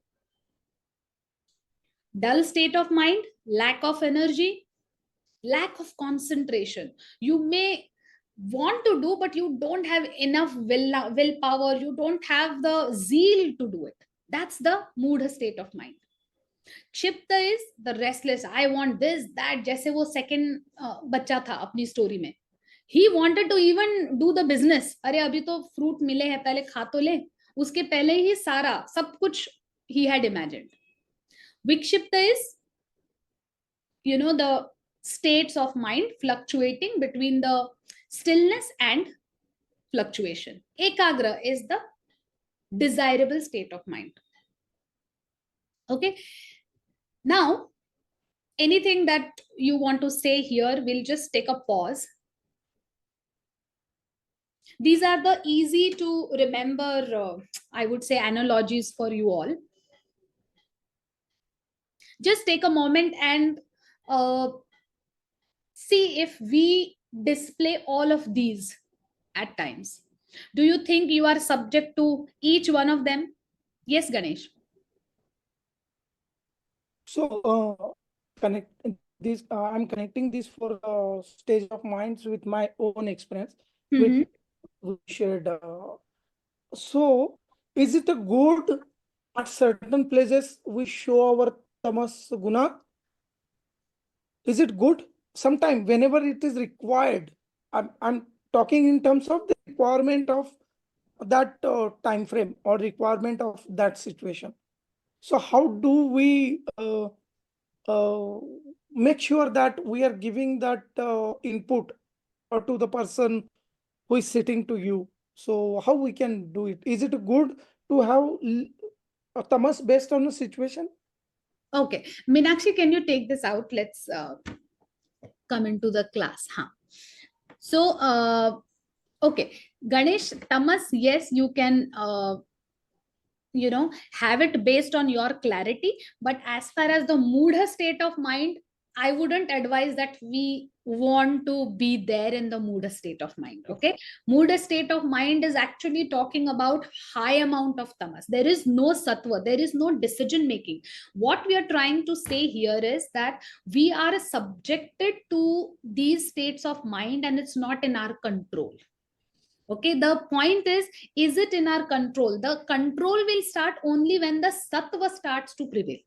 Dull state of mind, lack of energy, lack of concentration. You may want to do, but you don't have enough willpower. You don't have the zeal to do it. That's the Moodha state of mind. Kshipta is the restless. I want this, that. जैसे वो second बच्चा था अपनी story में. He wanted to even do the business. अरे अभी तो fruit मिले हैं, पहले खा तो ले. उसके पहले ही सारा सब कुछ he had imagined. Vikshipta is, you know, the states of mind fluctuating between the stillness and fluctuation. Ekagra is the desirable state of mind. Okay. Now, anything that you want to say here, we'll just take a pause. These are the easy to remember, I would say, analogies for you all. Just take a moment and see if we display all of these at times. Do you think you are subject to each one of them? Yes, Ganesh. So I'm connecting these 4 stage of minds with my own experience, which we shared. So is it a good at certain places we show our tamas guna? Is it good? Sometimes whenever it is required, I'm talking in terms of the requirement of that time frame or requirement of that situation. So how do we make sure that we are giving that input to the person who is sitting to you? So how we can do it? Is it good to have a tamas based on the situation? Okay, Meenakshi, can you take this out? Let's come into the class. Huh? So, okay, Ganesh, tamas, yes, you can, you know, have it based on your clarity. But as far as the moodha state of mind, I wouldn't advise that we want to be there in the moodha state of mind. Okay, moodha state of mind is actually talking about high amount of tamas. There is no sattva, there is no decision making. What we are trying to say here is that we are subjected to these states of mind and it's not in our control. Okay, the point is it in our control? The control will start only when the sattva starts to prevail.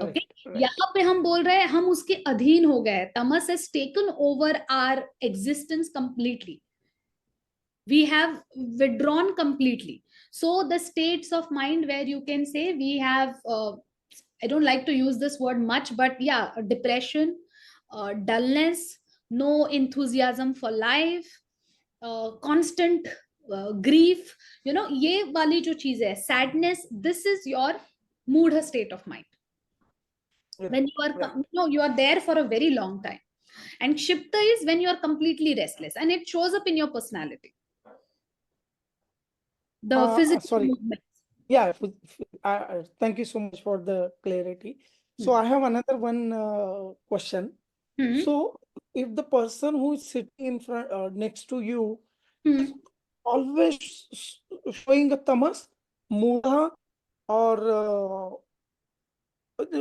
Okay, यहाँ पे हम बोल रहे हैं हम उसके अधीन हो गए. Tamas has taken over our existence completely. We have withdrawn completely. So the states of mind where you can say we have, I don't like to use this word much, but yeah, depression, dullness, no enthusiasm for life, constant grief, you know, ये वाली जो चीज है, sadness, this is your moodha state of mind. When you are, you are there for a very long time. And Kshipta is when you are completely restless and it shows up in your personality. The physical movements. Yeah, thank you so much for the clarity. So I have another one question. So if the person who is sitting in front next to you is always showing a tamas, moodha, or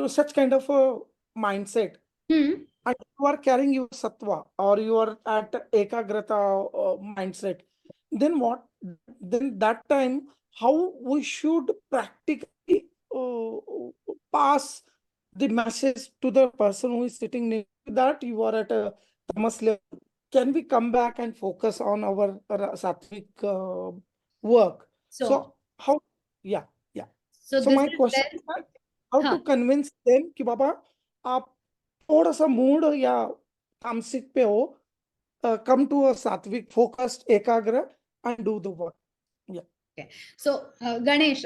such kind of a mindset, and you are carrying your sattva or you are at ekagrata mindset, then what? Then that time, how we should practically pass the message to the person who is sitting next to that you are at a tamas level? Can we come back and focus on our sattvic work? So how? Yeah. So my question is that how to convince them कि बाबा आप थोड़ा सा mood या तामसिक पे हो, come to a sattvic focused ekagra and do the work. Yeah. So, Ganesh,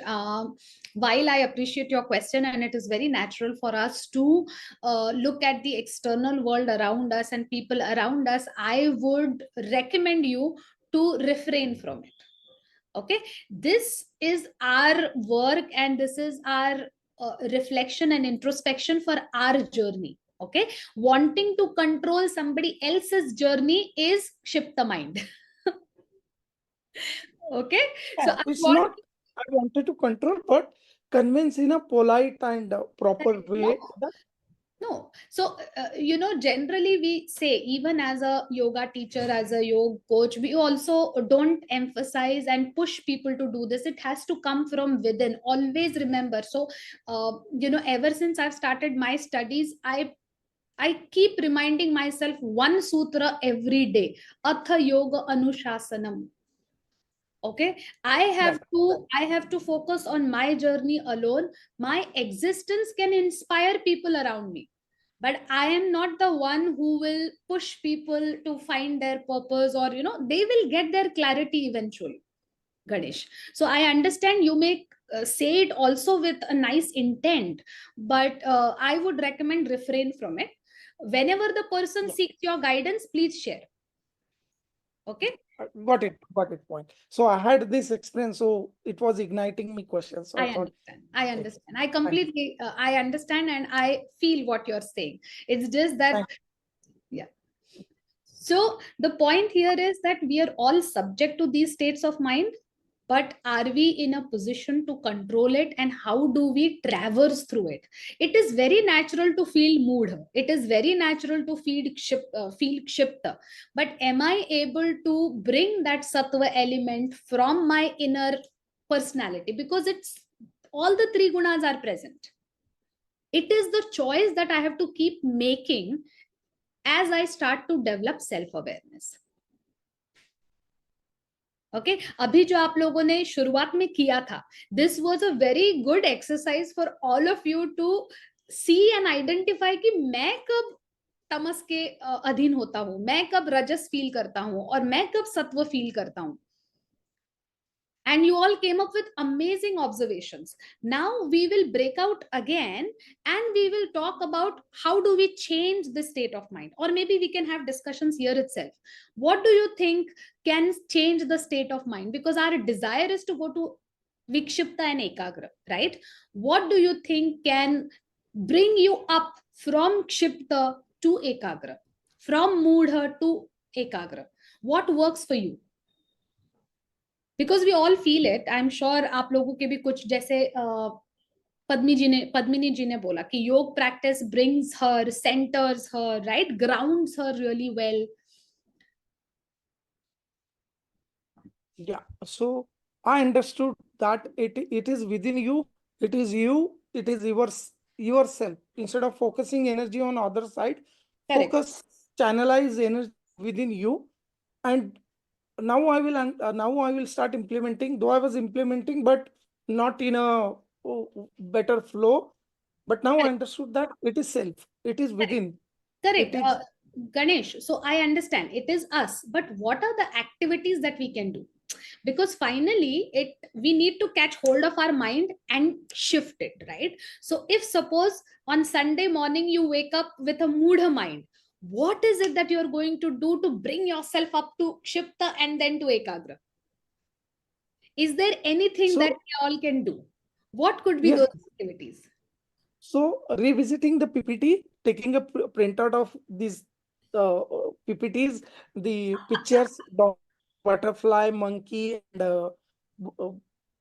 while I appreciate your question, and it is very natural for us to look at the external world around us and people around us, I would recommend you to refrain from it. Okay, this is our work and this is our reflection and introspection for our journey. Okay, wanting to control somebody else's journey is Kshipta mind. Okay, so I It's want not, I wanted to control, but convince in a polite and proper way. no. So, generally we say, even as a yoga teacher, as a yoga coach, we also don't emphasize and push people to do this. It has to come from within. Always remember. So, ever since I've started my studies, I keep reminding myself one sutra every day. Atha yoga anushasanam. Okay, I have to focus on my journey alone. My existence can inspire people around me, but I am not the one who will push people to find their purpose, or they will get their clarity eventually, Ganesh. So I understand you may say it also with a nice intent, but I would recommend refrain from it. Whenever the person seeks your guidance, please share. Okay. Got it, point. So I had this experience, so it was igniting me questions. So I thought, I understand. I completely, I understand and I feel what you're saying. It's just that, yeah. So the point here is that we are all subject to these states of mind, but are we in a position to control it, and how do we traverse through it? It is very natural to feel mood. It is very natural to feel kshipta. But am I able to bring that sattva element from my inner personality? Because it's all the three gunas are present. It is the choice that I have to keep making as I start to develop self-awareness. Okay अभी जो आप लोगों ने शुरुआत में किया था, this was a very good exercise for all of you to see and identify कि मैं कब तमस के अधीन होता हूं, मैं कब रजस फील करता हूं और मैं कब सत्व फील करता हूं. And you all came up with amazing observations. Now we will break out again and we will talk about how do we change the state of mind, or maybe we can have discussions here itself. What do you think can change the state of mind? Because our desire is to go to Vikshipta and Ekagra, right? What do you think can bring you up from Kshipta to Ekagra, from Moodha to Ekagra? What works for you? Because we all feel it. I'm sure आप लोगों के भी कुछ जैसे पद्मिनी जी ने बोला कि योग practice brings her, centers her, right, grounds her really well. Yeah, so I understood that it is within you, it is yourself. Instead of focusing energy on other side, Correct. focus, channelize energy within you. And now I will start implementing, though I was implementing, but not in a better flow. But now I understood that it is self, it is within. Correct. It is, Ganesh, so I understand it is us, but what are the activities that we can do? Because finally we need to catch hold of our mind and shift it, right? So if suppose on Sunday morning you wake up with a moodha mind, what is it that you're going to do to bring yourself up to Kshipta and then to Ekagra? Is there anything that we all can do? What could be those activities? So revisiting the PPT, taking a printout of these PPTs, the pictures, butterfly, monkey, and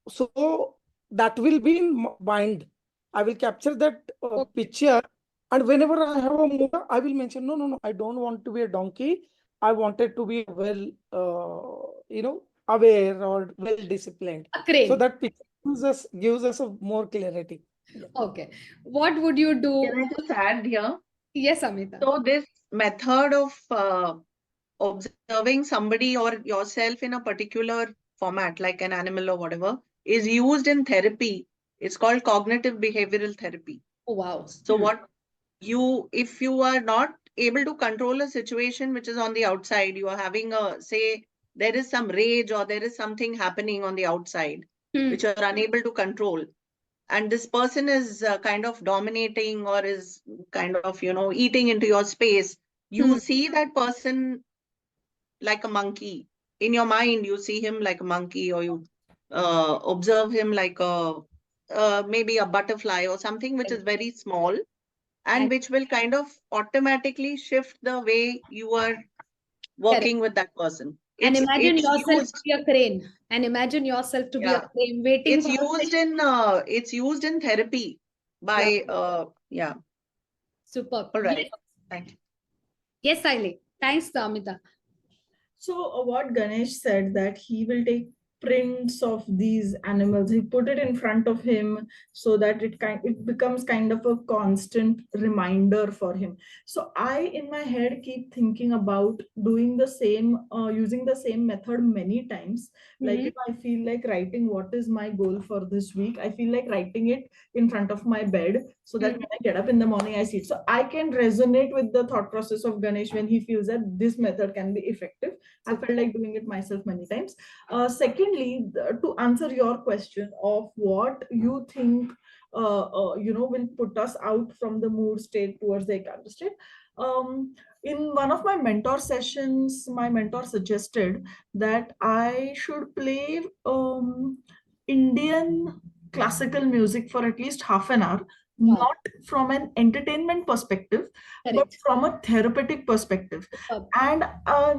so that will be in mind. I will capture that picture, and whenever I have a mood, I will mention, no, I don't want to be a donkey. I wanted to be well, aware or well disciplined. So that picture gives us a more clarity. Okay, what would you do? Can I just add here? Yes, Amita. So this method of observing somebody or yourself in a particular format, like an animal or whatever, is used in therapy. It's called cognitive behavioral therapy. Oh, wow. So if you are not able to control a situation which is on the outside, you are having a, say, there is some rage or there is something happening on the outside which you are unable to control, and this person is kind of dominating or is kind of, eating into your space, you see that person like a monkey. In your mind, you see him like a monkey, or you observe him like a maybe a butterfly or something which is very small, and which will kind of automatically shift the way you are working with that person. And imagine It's yourself used. to be a crane. And imagine yourself to be a Yeah. crane waiting It's for it's used in therapy by yeah. Super. All right. Yes. Thank you. Yes, Saili. Thanks, Amita. So what Ganesh said, that he will take prints of these animals, he put it in front of him so that it becomes kind of a constant reminder for him. So I, in my head, keep thinking about doing the same, using the same method many times. Like if I feel like writing what is my goal for this week, I feel like writing it in front of my bed, so that when I get up in the morning, I see it. So I can resonate with the thought process of Ganesh when he feels that this method can be effective. I felt like doing it myself many times. Secondly, to answer your question of what you think, will put us out from the mood state towards the Ekanta state. In one of my mentor sessions, my mentor suggested that I should play Indian classical music for at least half an hour, not from an entertainment perspective, but from a therapeutic perspective. And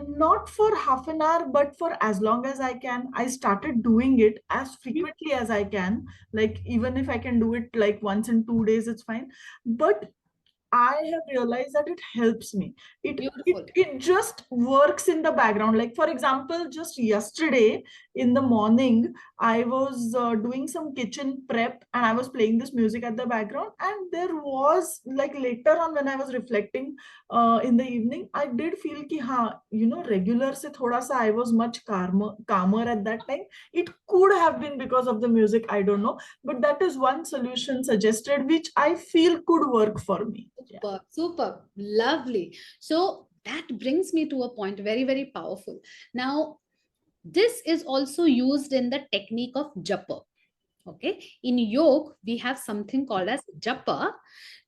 not for half an hour, but for as long as I can. I started doing it as frequently as I can. Like even if I can do it like once in 2 days, it's fine. But I have realized that it helps me. It just works in the background. Like for example, just yesterday in the morning, I was doing some kitchen prep and I was playing this music at the background. And there was like later on when I was reflecting in the evening, I did feel ki regular se thoda sa I was much calmer at that time. It could have been because of the music, I don't know. But that is one solution suggested which I feel could work for me. Super, super, lovely. So that brings me to a point very, very powerful. Now, this is also used in the technique of japa. Okay, in yoga, we have something called as japa.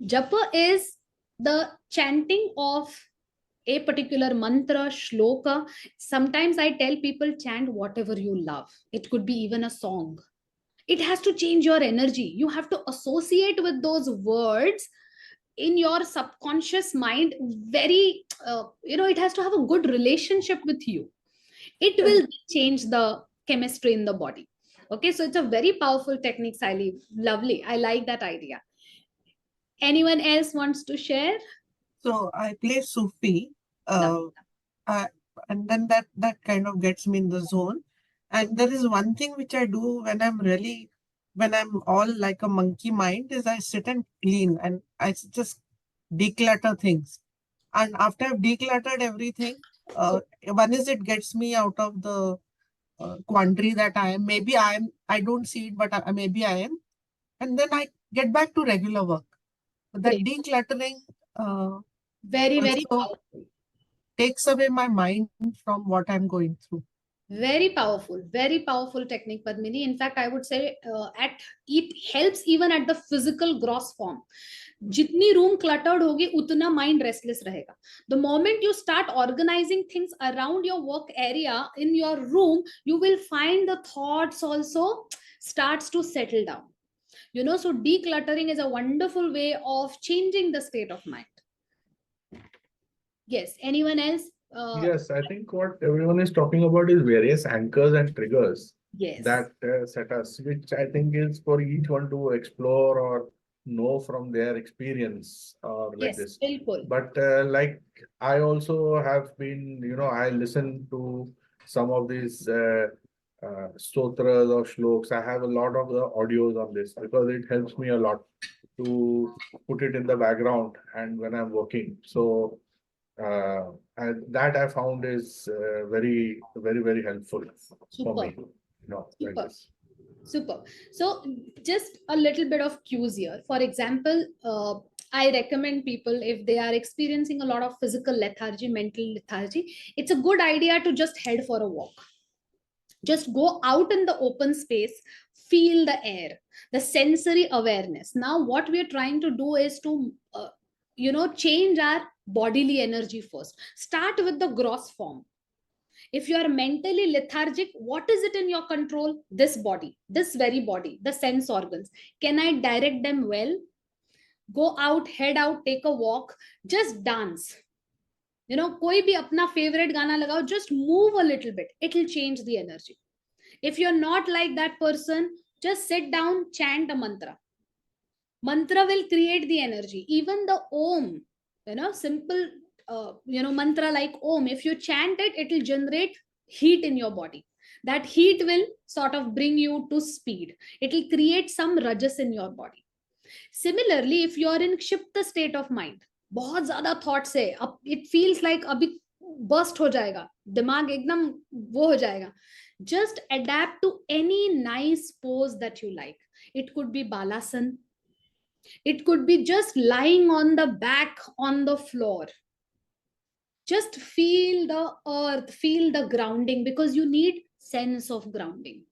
Japa is the chanting of a particular mantra, shloka. Sometimes I tell people chant whatever you love. It could be even a song. It has to change your energy. You have to associate with those words in your subconscious mind. Very, it has to have a good relationship with you. It will change the chemistry in the body. Okay, so it's a very powerful technique, Saili. Lovely. I like that idea. Anyone else wants to share? So I play Sufi, and then that kind of gets me in the zone. And there is one thing which I do when I'm all like a monkey mind, is I sit and clean and I just declutter things. And after I've decluttered everything, one is it gets me out of the quandary that I am. Maybe I don't see it, but maybe I am. And then I get back to regular work. That decluttering very, very also takes away my mind from what I'm going through. Very powerful technique, Padmini. In fact, I would say it helps even at the physical gross form. Jitni room cluttered hogi, utna mind restless rahega. The moment you start organizing things around your work area in your room, you will find the thoughts also starts to settle down. So decluttering is a wonderful way of changing the state of mind. Yes, anyone else? Yes, I think what everyone is talking about is various anchors and triggers that set us, which I think is for each one to explore or know from their experience or like this. But like I also have been, I listen to some of these stotras or shloks. I have a lot of the audios on this because it helps me a lot to put it in the background and when I'm working. So and that I found is very, very, very helpful for me. Like this. Super. So just a little bit of cues here. For example, I recommend people, if they are experiencing a lot of physical lethargy, mental lethargy, it's a good idea to just head for a walk. Just go out in the open space, feel the air, the sensory awareness. Now what we are trying to do is to change our bodily energy first. Start with the gross form. If you are mentally lethargic, what is it in your control? This body, this very body, the sense organs. Can I direct them well? Go out, head out, take a walk, just dance. Koi bhi apna favorite gana lagao, just move a little bit. It'll change the energy. If you're not like that person, just sit down, chant a mantra. Mantra will create the energy. Even the Om, simple, mantra like Om, if you chant it, it will generate heat in your body. That heat will sort of bring you to speed. It will create some rajas in your body. Similarly, if you are in Kshipta state of mind, बहुत ज्यादा thoughts है, it feels like अभी burst हो जाएगा, दिमाग एकदम वो हो जाएगा. Just adapt to any nice pose that you like. It could be balasana. It could be just lying on the back on the floor. Just feel the earth, feel the grounding, because you need sense of grounding.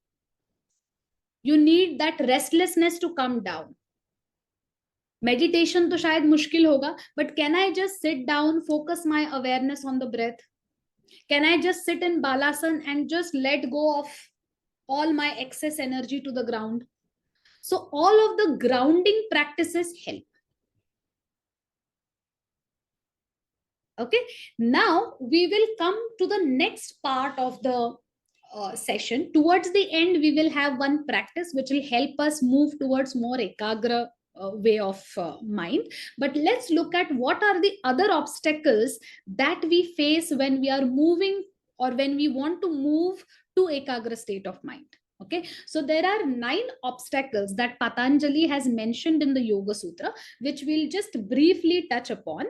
You need that restlessness to come down. Meditation to shayad mushkil hoga, but can I just sit down, focus my awareness on the breath? Can I just sit in balasana and just let go of all my excess energy to the ground? So all of the grounding practices help. Okay, now we will come to the next part of the session. Towards the end, we will have one practice which will help us move towards more ekagra way of mind. But let's look at what are the other obstacles that we face when we are moving or when we want to move to ekagra state of mind. Okay, so there are 9 obstacles that Patanjali has mentioned in the Yoga Sutra, which we'll just briefly touch upon.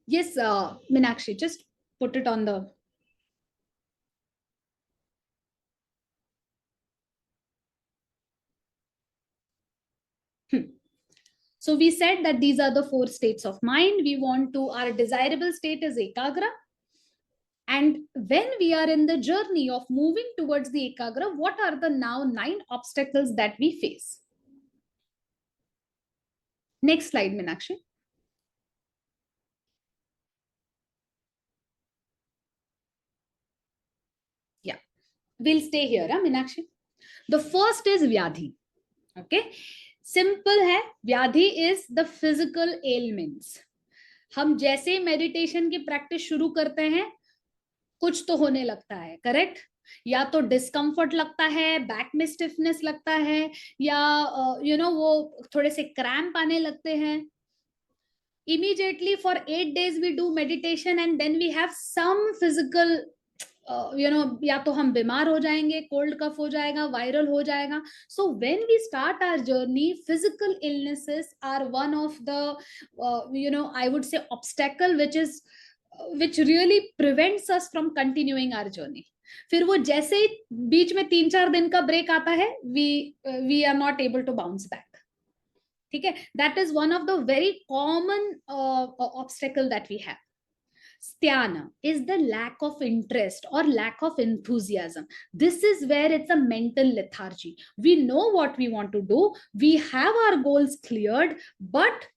Yes, Meenakshi, just put it on the. So we said that these are the 4 states of mind. We want to, our desirable state is ekagra. And when we are in the journey of moving towards the ekagra, what are the now 9 obstacles that we face? Next slide, Meenakshi. Yeah, we'll stay here, Meenakshi. The first is Vyadhi. Okay, simple है. Vyadhi is the physical ailments. हम जैसे meditation की practice शुरू करते हैं, कुछ तो होने लगता है, करेक्ट? या तो डिस्कम्फर्ट लगता है, बैक में स्टिफनेस लगता है, या वो थोड़े से क्रैम्प आने लगते हैं. Immediately for 8 days we do meditation and then we have some physical या तो हम बीमार हो जाएंगे, कोल्ड कफ हो जाएगा, वायरल हो जाएगा. So when we start our journey, physical illnesses are one of the I would say obstacle which really prevents us from continuing our journey. फिर वो जैसे ही बीच में 3-4 दिन का ब्रेक आता है, we are not able to bounce back. ठीक है, that is one of the very common obstacle that we have. Sthana is the lack of interest or lack of enthusiasm. This is where it's a mental lethargy. We know what we want to do. We have our goals cleared, but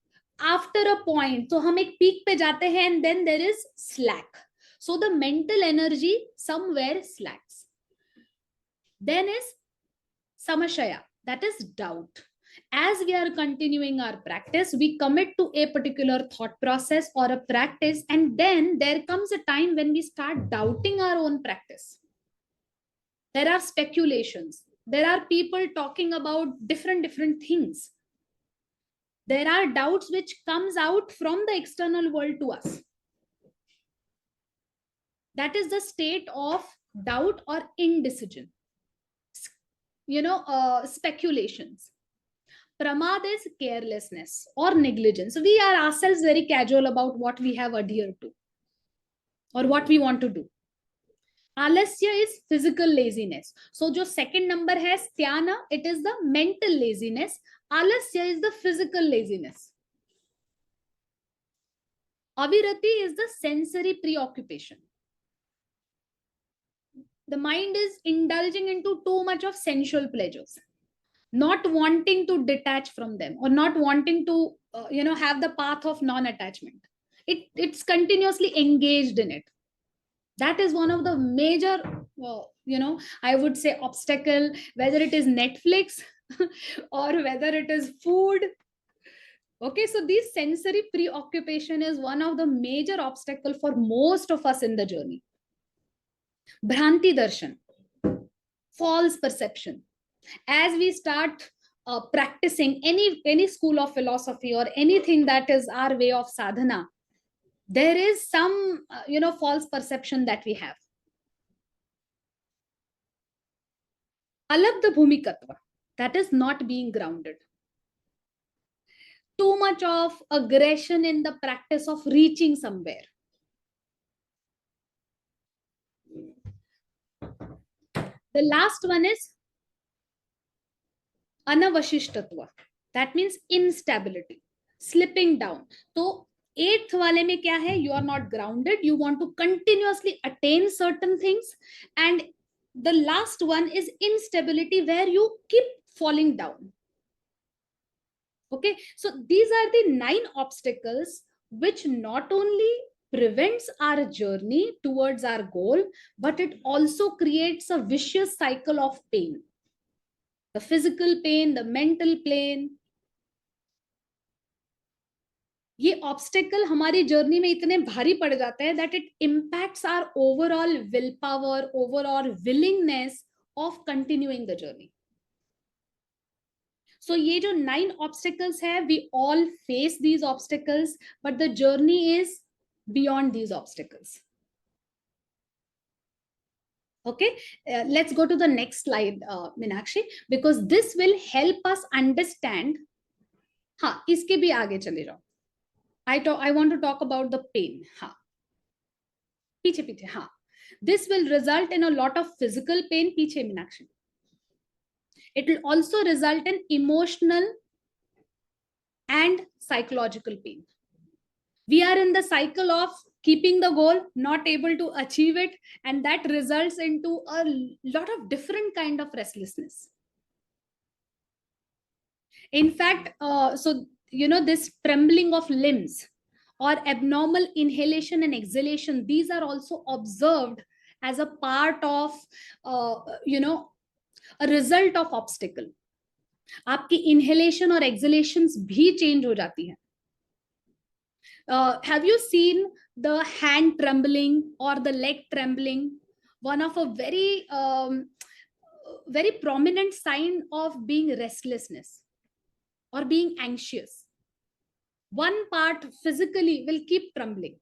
after a point, so हम एक peak पे जाते हैं and then there is slack. So the mental energy somewhere slacks. Then is samashaya, that is doubt. As we are continuing our practice, we commit to a particular thought process or a practice, and then there comes a time when we start doubting our own practice. There are speculations. There are people talking about different things. There are doubts which comes out from the external world to us. That is the state of doubt or indecision. Speculations. Pramad is carelessness or negligence. So we are ourselves very casual about what we have adhered to or what we want to do. Alasya is physical laziness. So jo second number has Tyana, it is the mental laziness. Alasya is the physical laziness. Avirati is the sensory preoccupation. The mind is indulging into too much of sensual pleasures, not wanting to detach from them, or not wanting to have the path of non-attachment. It's continuously engaged in it. That is one of the major I would say obstacle, whether it is Netflix or whether it is food. Okay, so this sensory preoccupation is one of the major obstacle for most of us in the journey. Bhranti darshan, false perception. As we start practicing any school of philosophy or anything that is our way of sadhana, there is some false perception that we have. Alabdha bhumikatva, that is not being grounded. Too much of aggression in the practice of reaching somewhere. The last one is anavashishtatva. That means instability, slipping down. So eighth wale mein kya hai? You are not grounded. You want to continuously attain certain things. And the last one is instability, where you keep falling down. Okay, so these are the 9 obstacles which not only prevents our journey towards our goal, but it also creates a vicious cycle of pain. The physical pain, the mental pain. ये obstacle हमारी journey में इतने भारी पड़ जाते हैं that it impacts our overall willpower, overall willingness of continuing the journey. So ये जो 9 obstacles है, we all face these obstacles, but the journey is beyond these obstacles. Okay, let's go to the next slide, Meenakshi, because this will help us understand. हाँ, इसके भी आगे चले जाओ. I want to talk about the pain. हाँ, पीछे पीछे. हाँ, this will result in a lot of physical pain. पीछे Meenakshi. It will also result in emotional and psychological pain. We are in the cycle of keeping the goal, not able to achieve it, and that results into a lot of different kind of restlessness. In fact, this trembling of limbs or abnormal inhalation and exhalation, these are also observed as a part of a result of obstacle. आपकी inhalation और exhalations भी change हो जाती है. Have you seen the hand trembling or the leg trembling? One of a very very prominent sign of being restlessness or being anxious. One part physically will keep trembling.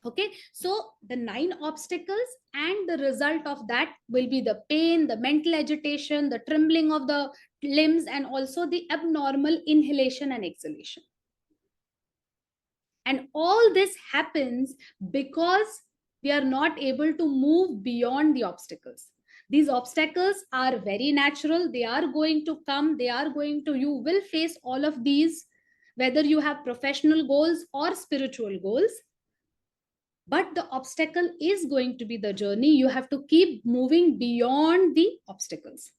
Okay, so the 9 obstacles, and the result of that will be the pain, the mental agitation, the trembling of the limbs, and also the abnormal inhalation and exhalation. And all this happens because we are not able to move beyond the obstacles. These obstacles are very natural. They are going to come. You will face all of these, whether you have professional goals or spiritual goals. But the obstacle is going to be the journey. You have to keep moving beyond the obstacles.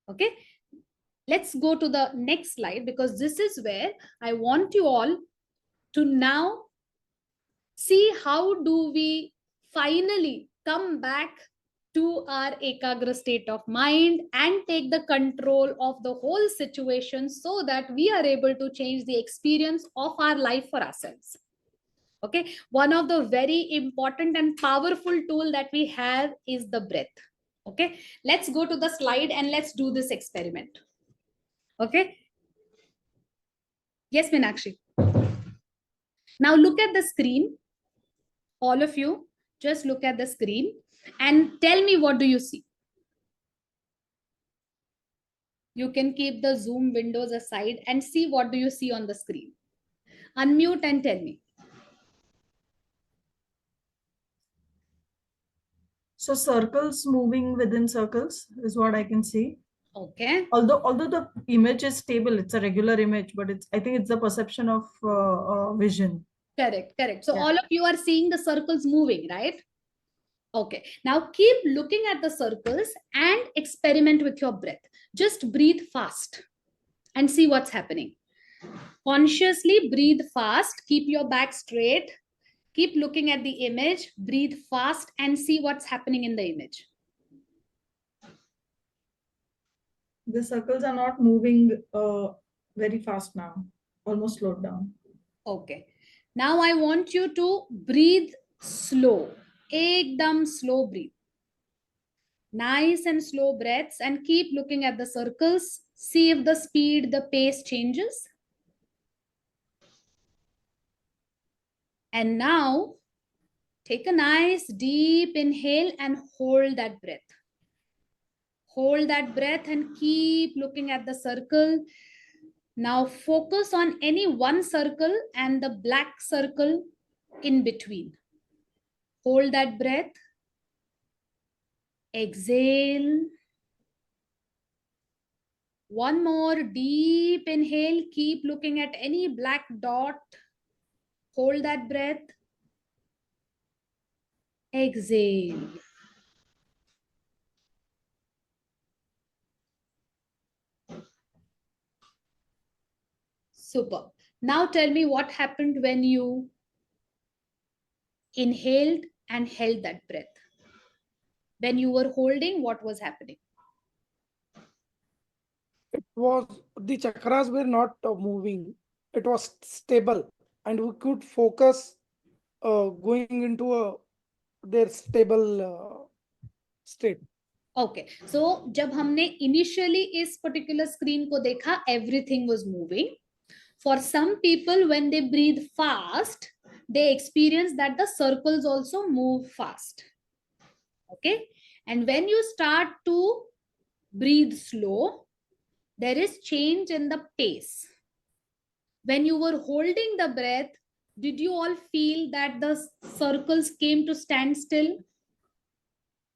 Okay, let's go to the next slide, because this is where I want you all to now see how do we finally come back to our ekagra state of mind and take the control of the whole situation, so that we are able to change the experience of our life for ourselves. Okay, one of the very important and powerful tool that we have is the breath. Okay, let's go to the slide and let's do this experiment. Okay, yes, Meenakshi. Now look at the screen. All of you, just look at the screen and tell me, what do you see? You can keep the Zoom windows aside and see what do you see on the screen. Unmute and tell me. So circles moving within circles is what I can see. Okay. Although the image is stable, it's a regular image, but I think it's the perception of vision. Correct, correct. So Yeah. all of you are seeing the circles moving, right? Okay. Now keep looking at the circles and experiment with your breath. Just breathe fast and see what's happening. Consciously breathe fast. Keep your back straight. Keep looking at the image. Breathe fast and see what's happening in the image. The circles are not moving very fast now. Almost slowed down. Okay. Now I want you to breathe slow. Ekdam slow breathe. Nice and slow breaths and keep looking at the circles. See if the speed, the pace changes. And now take a nice deep inhale and hold that breath. Hold that breath and keep looking at the circle. Now focus on any one circle and the black circle in between. Hold that breath. Exhale. One more deep inhale. Keep looking at any black dot. Hold that breath. Exhale. Super. Now tell me what happened when you inhaled and held that breath. When you were holding, what was happening? It was, the chakras were not moving. It was stable, and we could focus going into their stable state. Okay, so जब हमने initially इस particular screen को देखा, everything was moving. For some people, when they breathe fast, they experience that the circles also move fast. Okay, and when you start to breathe slow, there is change in the pace. When you were holding the breath, did you all feel that the circles came to stand still?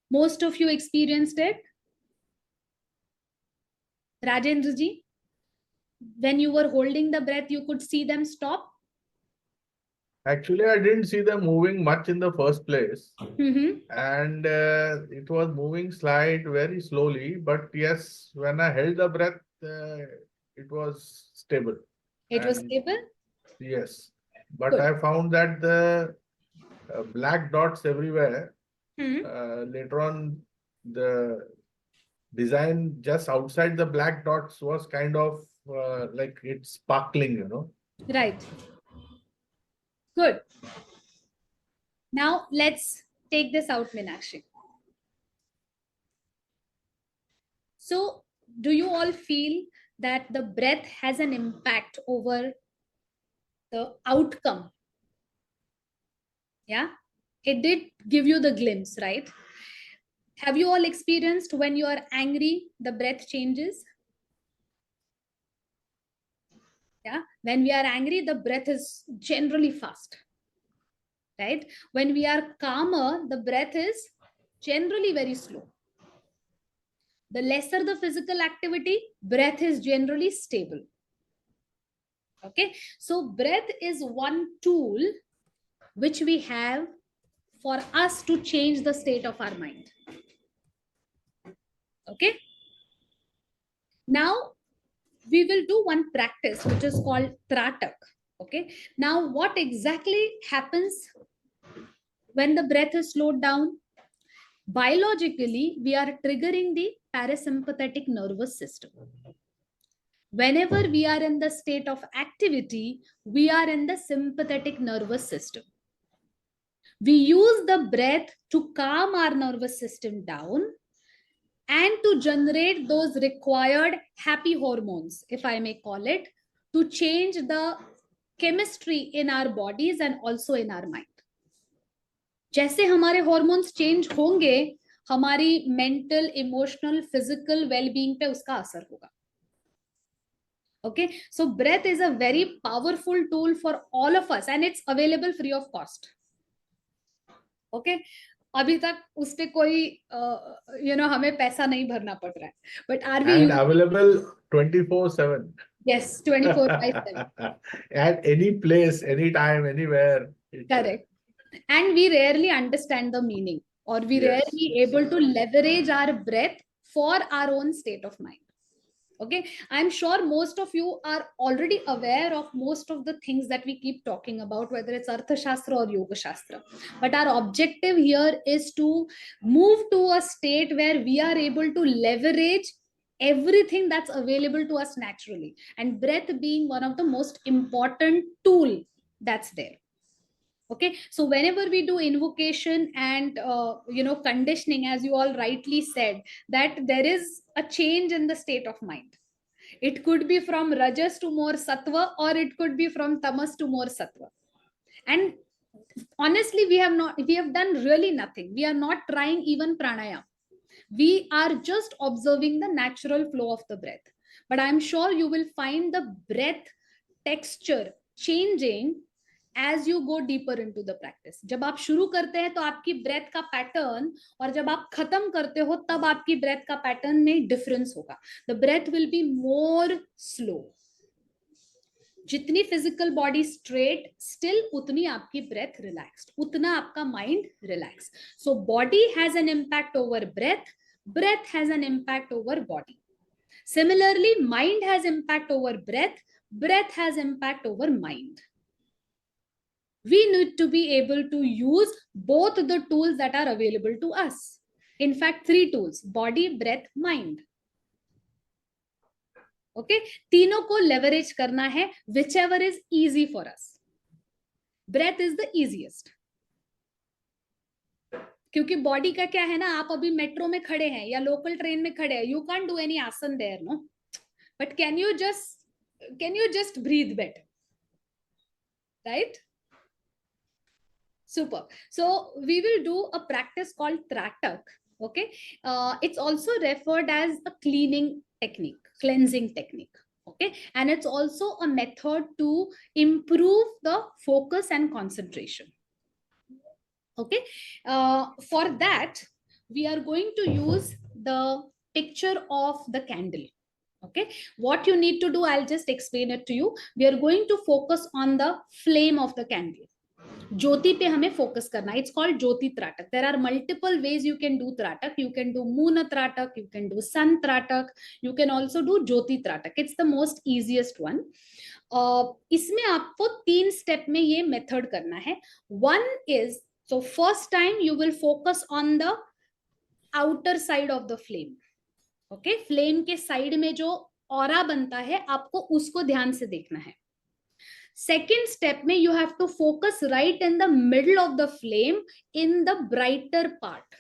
Most of you experienced it. Rajendra ji, when you were holding the breath, you could see them stop? Actually, I didn't see them moving much in the first place. Mm-hmm. And it was moving very slowly. But yes, when I held the breath, it was stable. It was stable? Yes. But Good. I found that the black dots everywhere, Hmm. later on, the design just outside the black dots was kind of like it's sparkling, you know. Right. Good. Now let's take this out, Meenakshi. So, do you all feel that the breath has an impact over the outcome? Yeah, it did give you the glimpse, right? Have you all experienced when you are angry, the breath changes? Yeah, when we are angry, the breath is generally fast, right? When we are calmer, the breath is generally very slow. The lesser the physical activity, breath is generally stable. Okay, so breath is one tool which we have for us to change the state of our mind. Okay, now we will do one practice which is called Tratak. Okay, now what exactly happens when the breath is slowed down? Biologically, we are triggering the parasympathetic nervous system. Whenever we are in the state of activity, we are in the sympathetic nervous system. We use the breath to calm our nervous system down and to generate those required happy hormones, if I may call it, to change the chemistry in our bodies and also in our mind. जैसे हमारे hormones change होंगे, हमारी mental, emotional, physical well-being पे उसका असर होगा. Okay, so breath is a very powerful tool for all of us and it's available free of cost. Okay, अभी तक उस पे कोई हमें पैसा नहीं भरना पड़ रहा है. But are we And available 24/7. Yes, 24/7. At any place, anytime, anywhere. Correct. And we rarely understand the meaning, or we Yes. rarely able to leverage our breath for our own state of mind. Okay, I'm sure most of you are already aware of most of the things that we keep talking about, whether it's Artha Shastra or Yoga Shastra. But our objective here is to move to a state where we are able to leverage everything that's available to us naturally, and breath being one of the most important tool that's there. Okay, so whenever we do invocation and conditioning, as you all rightly said, that there is a change in the state of mind. It could be from rajas to more sattva, or it could be from tamas to more sattva. And honestly, we have done really nothing. We are not trying even pranayam. We are just observing the natural flow of the breath. But I'm sure you will find the breath texture changing as you go deeper into the practice. जब आप शुरू करते हैं तो आपकी breath का pattern, और जब आप खत्म करते हो तब आपकी breath का pattern में difference होगा. The breath will be more slow. जितनी physical body straight, still उतनी आपकी breath relaxed, उतना आपका mind relaxed. So body has an impact over breath, breath has an impact over body. Similarly, mind has impact over breath, breath has impact over mind. We need to be able to use both the tools that are available to us. In fact, 3 tools: body, breath, mind. Okay, तीनों को leverage करना है, whichever is easy for us. Breath is the easiest. क्योंकि body का क्या है ना, आप अभी मेट्रो में खड़े हैं या लोकल ट्रेन में खड़े हैं, you can't do any asana there, no, but can you just breathe better, right? Super. So we will do a practice called Tratak. Okay, it's also referred as a cleansing technique. Okay, and it's also a method to improve the focus and concentration. Okay, for that we are going to use the picture of the candle. Okay, what you need to do, I'll just explain it to you. We are going to focus on the flame of the candle. ज्योति पे हमें focus करना है. It's called jyoti tratak. There are multiple ways you can do tratak. You can do moon tratak, you can do sun tratak, you can also do jyoti tratak. It's the most easiest one. इसमें आपको 3 step में ये method करना है. One is, so first time you will focus on the outer side of the flame. Okay, flame के side में जो aura बनता है, आपको उसको ध्यान से देखना है. Second step में you have to focus right in the middle of the flame in the brighter part.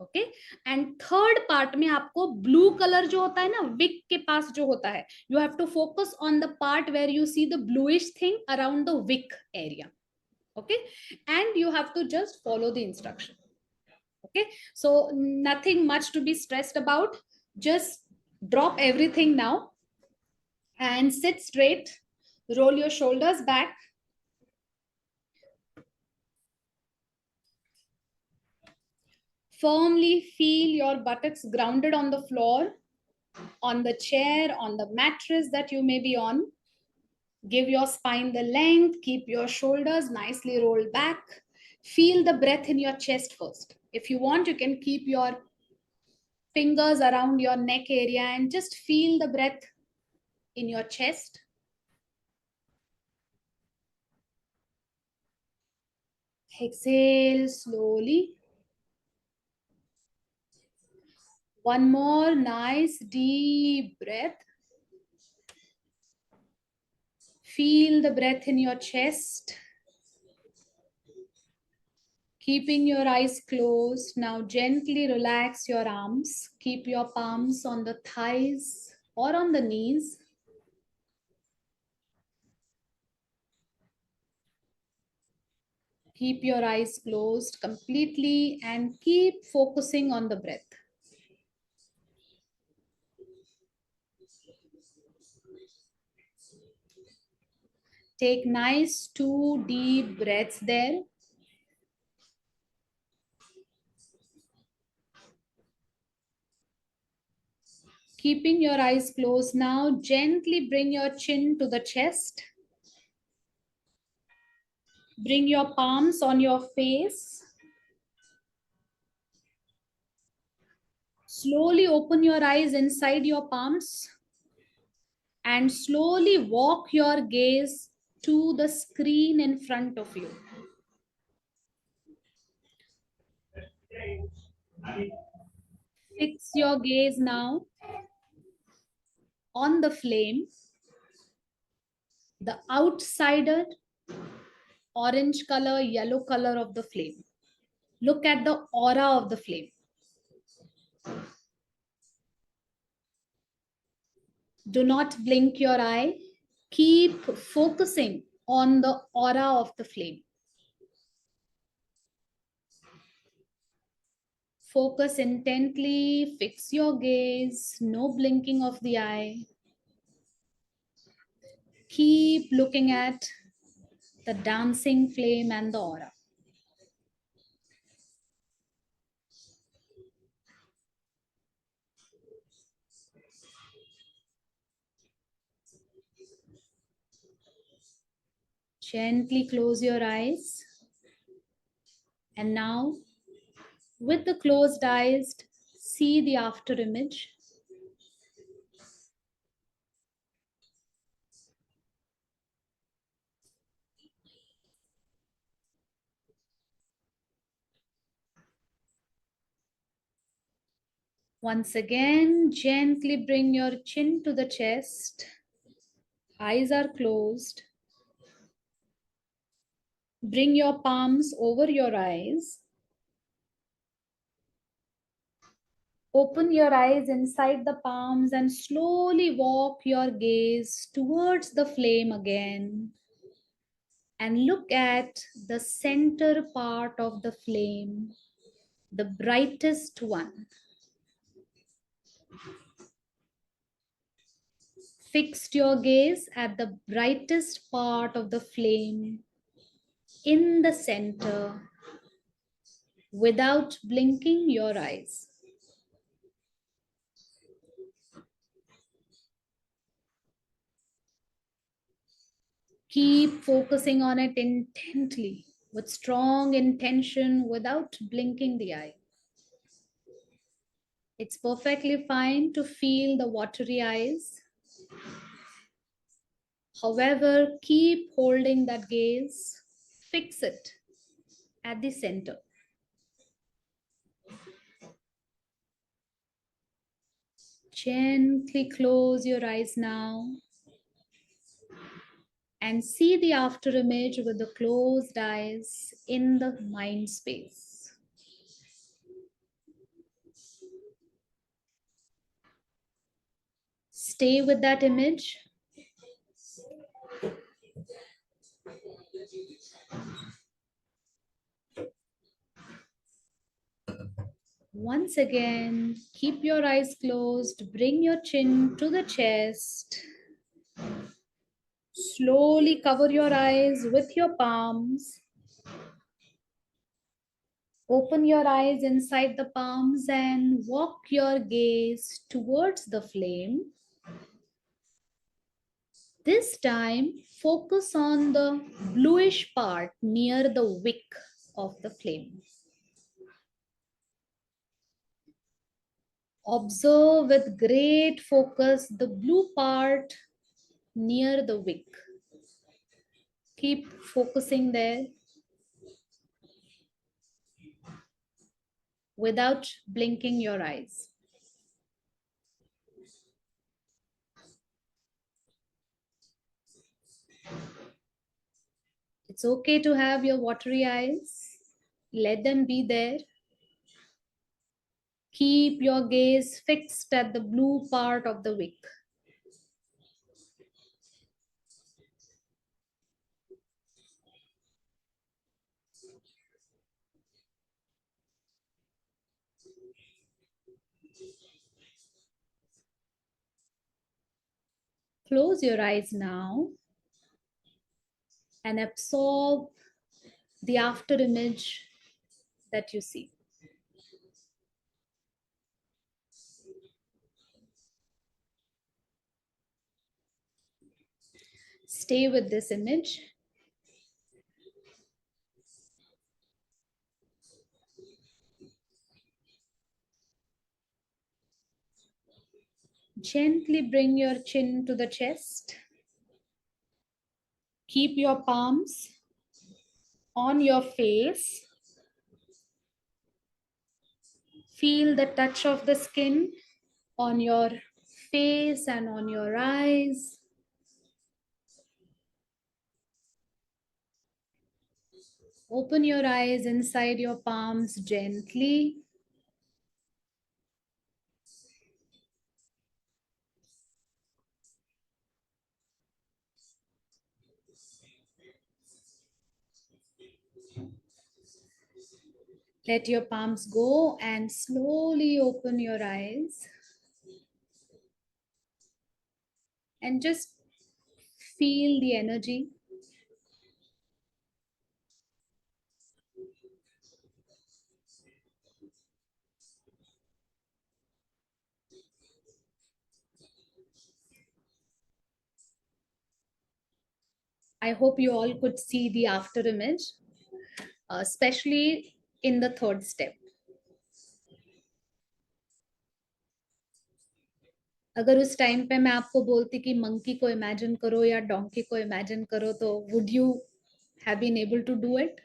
Okay, and third part में आपको blue color जो होता है ना, wick के पास जो होता है, you have to focus on the part where you see the bluish thing around the wick area. Okay, and you have to just follow the instruction. Okay, so nothing much to be stressed about. Just drop everything now and sit straight. Roll your shoulders back. Firmly feel your buttocks grounded on the floor, on the chair, on the mattress that you may be on. Give your spine the length. Keep your shoulders nicely rolled back. Feel the breath in your chest first. If you want, you can keep your fingers around your neck area and just feel the breath in your chest. Exhale slowly. One more nice deep breath. Feel the breath in your chest. Keeping your eyes closed. Now gently relax your arms. Keep your palms on the thighs or on the knees. Keep your eyes closed completely and keep focusing on the breath. Take nice 2 deep breaths there. Keeping your eyes closed now, gently bring your chin to the chest. Bring your palms on your face. Slowly open your eyes inside your palms and slowly walk your gaze to the screen in front of you. Fix your gaze now on the flame, the outsider orange color, yellow color of the flame. Look at the aura of the flame. Do not blink your eye. Keep focusing on the aura of the flame. Focus intently, fix your gaze, no blinking of the eye. Keep looking at the dancing flame and the aura. Gently close your eyes. And now, with the closed eyes, see the after image. Once again, gently bring your chin to the chest. Eyes are closed. Bring your palms over your eyes. Open your eyes inside the palms and slowly walk your gaze towards the flame again. And look at the center part of the flame, the brightest one. Fixed your gaze at the brightest part of the flame in the center without blinking your eyes. Keep focusing on it intently with strong intention without blinking the eye. It's perfectly fine to feel the watery eyes. However, keep holding that gaze. Fix it at the center. Gently close your eyes now and see the after image with the closed eyes in the mind space. Stay with that image. Once again, keep your eyes closed, bring your chin to the chest. Slowly cover your eyes with your palms. Open your eyes inside the palms and walk your gaze towards the flame. This time, focus on the bluish part near the wick of the flame. Observe with great focus the blue part near the wick. Keep focusing there without blinking your eyes. It's okay to have your watery eyes. Let them be there. Keep your gaze fixed at the blue part of the wick. Close your eyes now and absorb the after image that you see. stay with this image. Gently bring your chin to the chest. Keep your palms on your face. Feel the touch of the skin on your face and on your eyes. Open your eyes inside your palms gently. Let your palms go and slowly open your eyes. And just feel the energy. I hope you all could see the after image, especially in the third step. अगर उस time पे मैं आपको बोलती कि monkey को imagine करो या डोंकी को इमेजिन करो तो would you have been able to do it?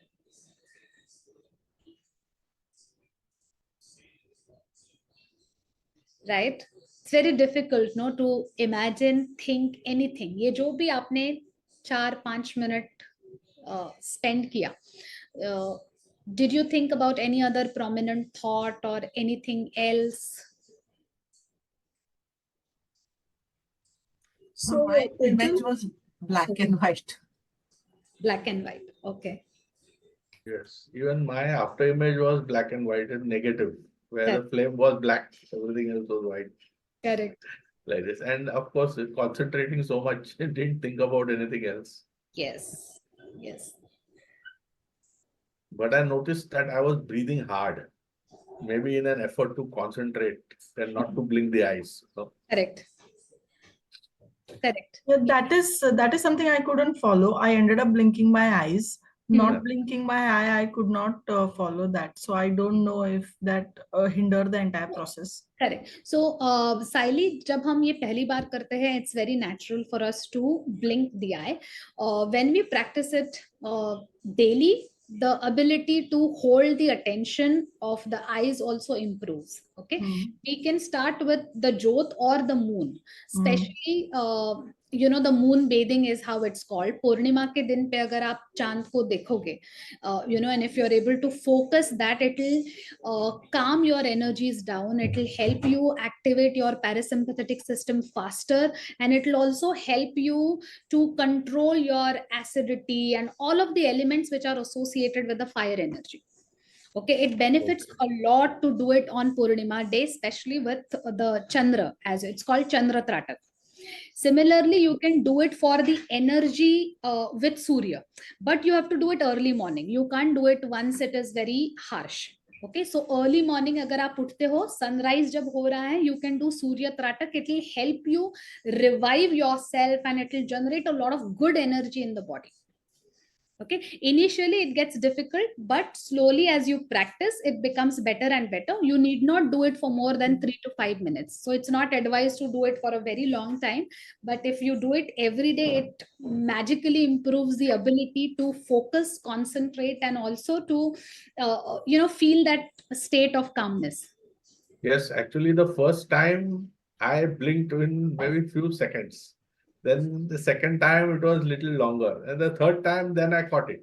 Right? It's very difficult, no, to imagine, think anything. ये जो भी आपने 4-5 मिनट spend किया, did you think about any other prominent thought or anything else? So my image was black and white. Black and white. Okay. Yes, even my after image was black and white and negative, where the flame was black, everything else was white. Correct. Like this. And of course, concentrating so much, didn't think about anything else. Yes. Yes. But I noticed that I was breathing hard, maybe in an effort to concentrate and not to blink the eyes. So. Correct. Correct. Yeah, that is something I couldn't follow. I ended up blinking my eyes. Not blinking my eye, I could not follow that. So I don't know if that hindered the entire process. Correct. So, Saili, जब हम ये पहली बार करते हैं, it's very natural for us to blink the eye. When we practice it daily, the ability to hold the attention of the eyes also improves. Okay, we can start with the jyot or the moon, especially you know, the moon bathing is how it's called. Purnima ke din pe agar aap chand ko dekhoge, you know, and if you're able to focus that, it will calm your energies down. It will help you activate your parasympathetic system faster, and it will also help you to control your acidity and all of the elements which are associated with the fire energy. Okay, it benefits a lot to do it on Purnima day, especially with the Chandra, as it's called Chandra Tratak. Similarly, you can do it for the energy with Surya, but you have to do it early morning. You can't do it once it is very harsh. Okay, so early morning agar aap uthte ho, sunrise jab ho raha hai, you can do Surya Tratak. It will help you revive yourself and it will generate a lot of good energy in the body. Okay, initially it gets difficult, but slowly as you practice, it becomes better and better. You need not do it for more than 3 to 5 minutes. So it's not advised to do it for a very long time, but if you do it every day, it magically improves the ability to focus, concentrate, and also to you know, feel that state of calmness. Yes, actually the first time I blinked in maybe few seconds. Then the second time it was little longer. And the third time, then I caught it.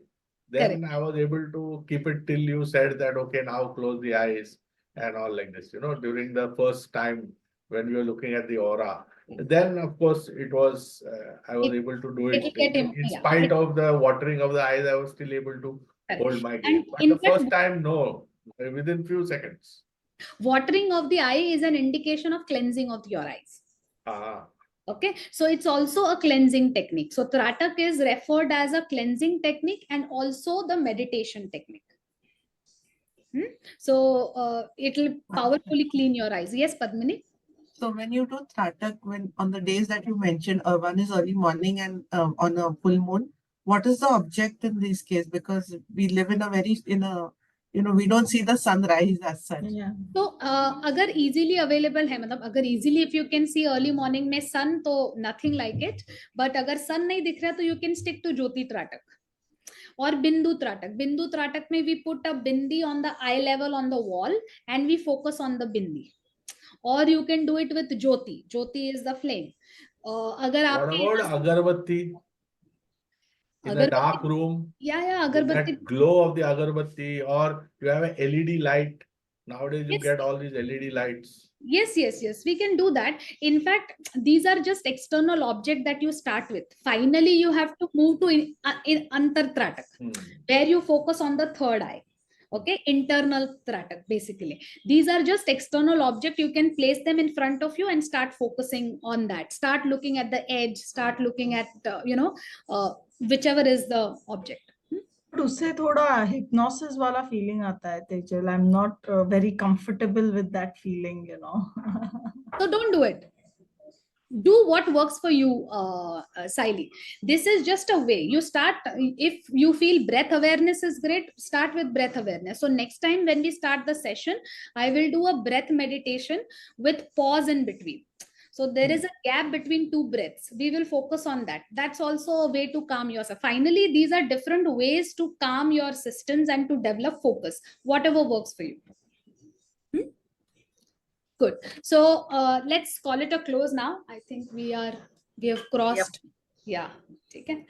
Then I was able to keep it till you said that, okay, now close the eyes and all like this. You know, during the first time when we were looking at the aura. Then, of course, it was, I was able to do it. In spite of the watering of the eyes, I was still able to hold my gaze. But the first time, no, within few seconds. Watering of the eye is an indication of cleansing of your eyes. Okay, so it's also a cleansing technique. So Tratak is referred as a cleansing technique and also the meditation technique. So it will powerfully clean your eyes. Yes, Padmini? So when you do Tratak, when on the days that you mentioned, one is early morning and on a full moon, what is the object in this case? Because we live in a we don't see the sunrise as such. Yeah. So अगर easily available है, मतलब अगर easily if you can see early morning में sun, तो nothing like it. But अगर sun नहीं दिख रहा, तो you can stick to Jyoti Tratak or Bindu Tratak. Bindu Tratak में we put a bindi on the eye level on the wall and we focus on the bindi. Or you can do it with Jyoti. Jyoti is the flame. अगर आपके What about agarbatti? In a dark room, yeah, with agarbatti. that glow of the agarbatti, or you have an LED light. Nowadays, you get all these LED lights. Yes, we can do that. In fact, these are just external object that you start with. Finally, you have to move to in Antar Tratak, where you focus on the third eye. Okay, internal Tratak, basically. These are just external object. You can place them in front of you and start focusing on that. Start looking at the edge, start looking at, whichever is the object. उससे थोड़ा hypnosis वाला feeling आता है, Tejal. I'm not very comfortable with that feeling, So don't do it. Do what works for you, Saili. This is just a way. You start, if you feel breath awareness is great, start with breath awareness. So next time when we start the session, I will do a breath meditation with pause in between. So there is a gap between two breaths. We will focus on that. That's also a way to calm yourself. Finally, these are different ways to calm your systems and to develop focus, whatever works for you. Good. So let's call it a close now. I think we have crossed. Yep. Yeah. Okay.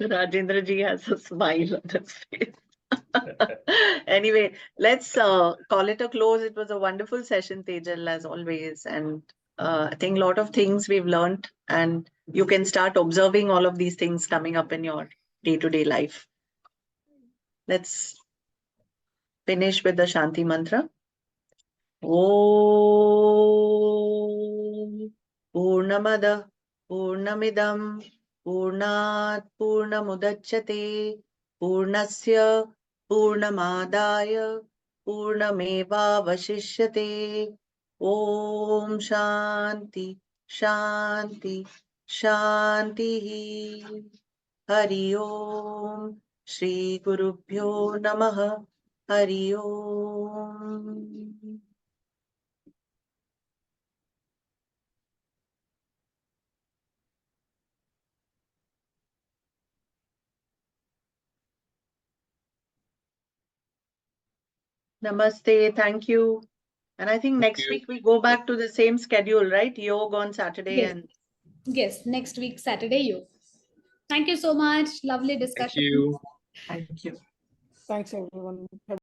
Rajendra ji has a smile on his face. Anyway, let's call it a close. It was a wonderful session, Tejal, as always. And I think a lot of things we've learned, and you can start observing all of these things coming up in your day-to-day life. Let's finish with the Shanti mantra. Om Purnamada Purnamidam Purnat Purnamudachyate Purnasya Purnamadaya Purnameva Vashishyate. Om Shanti Shanti Shanti. Hari Om Shri Gurubhyo Namaha. Hari Om. Namaste, thank you. And I think next week we go back to the same schedule, right? Yoga on Saturday. Yes. Yes, next week, Saturday, yoga. Thank you so much. Lovely discussion. Thank you. Thank you. Thanks, everyone.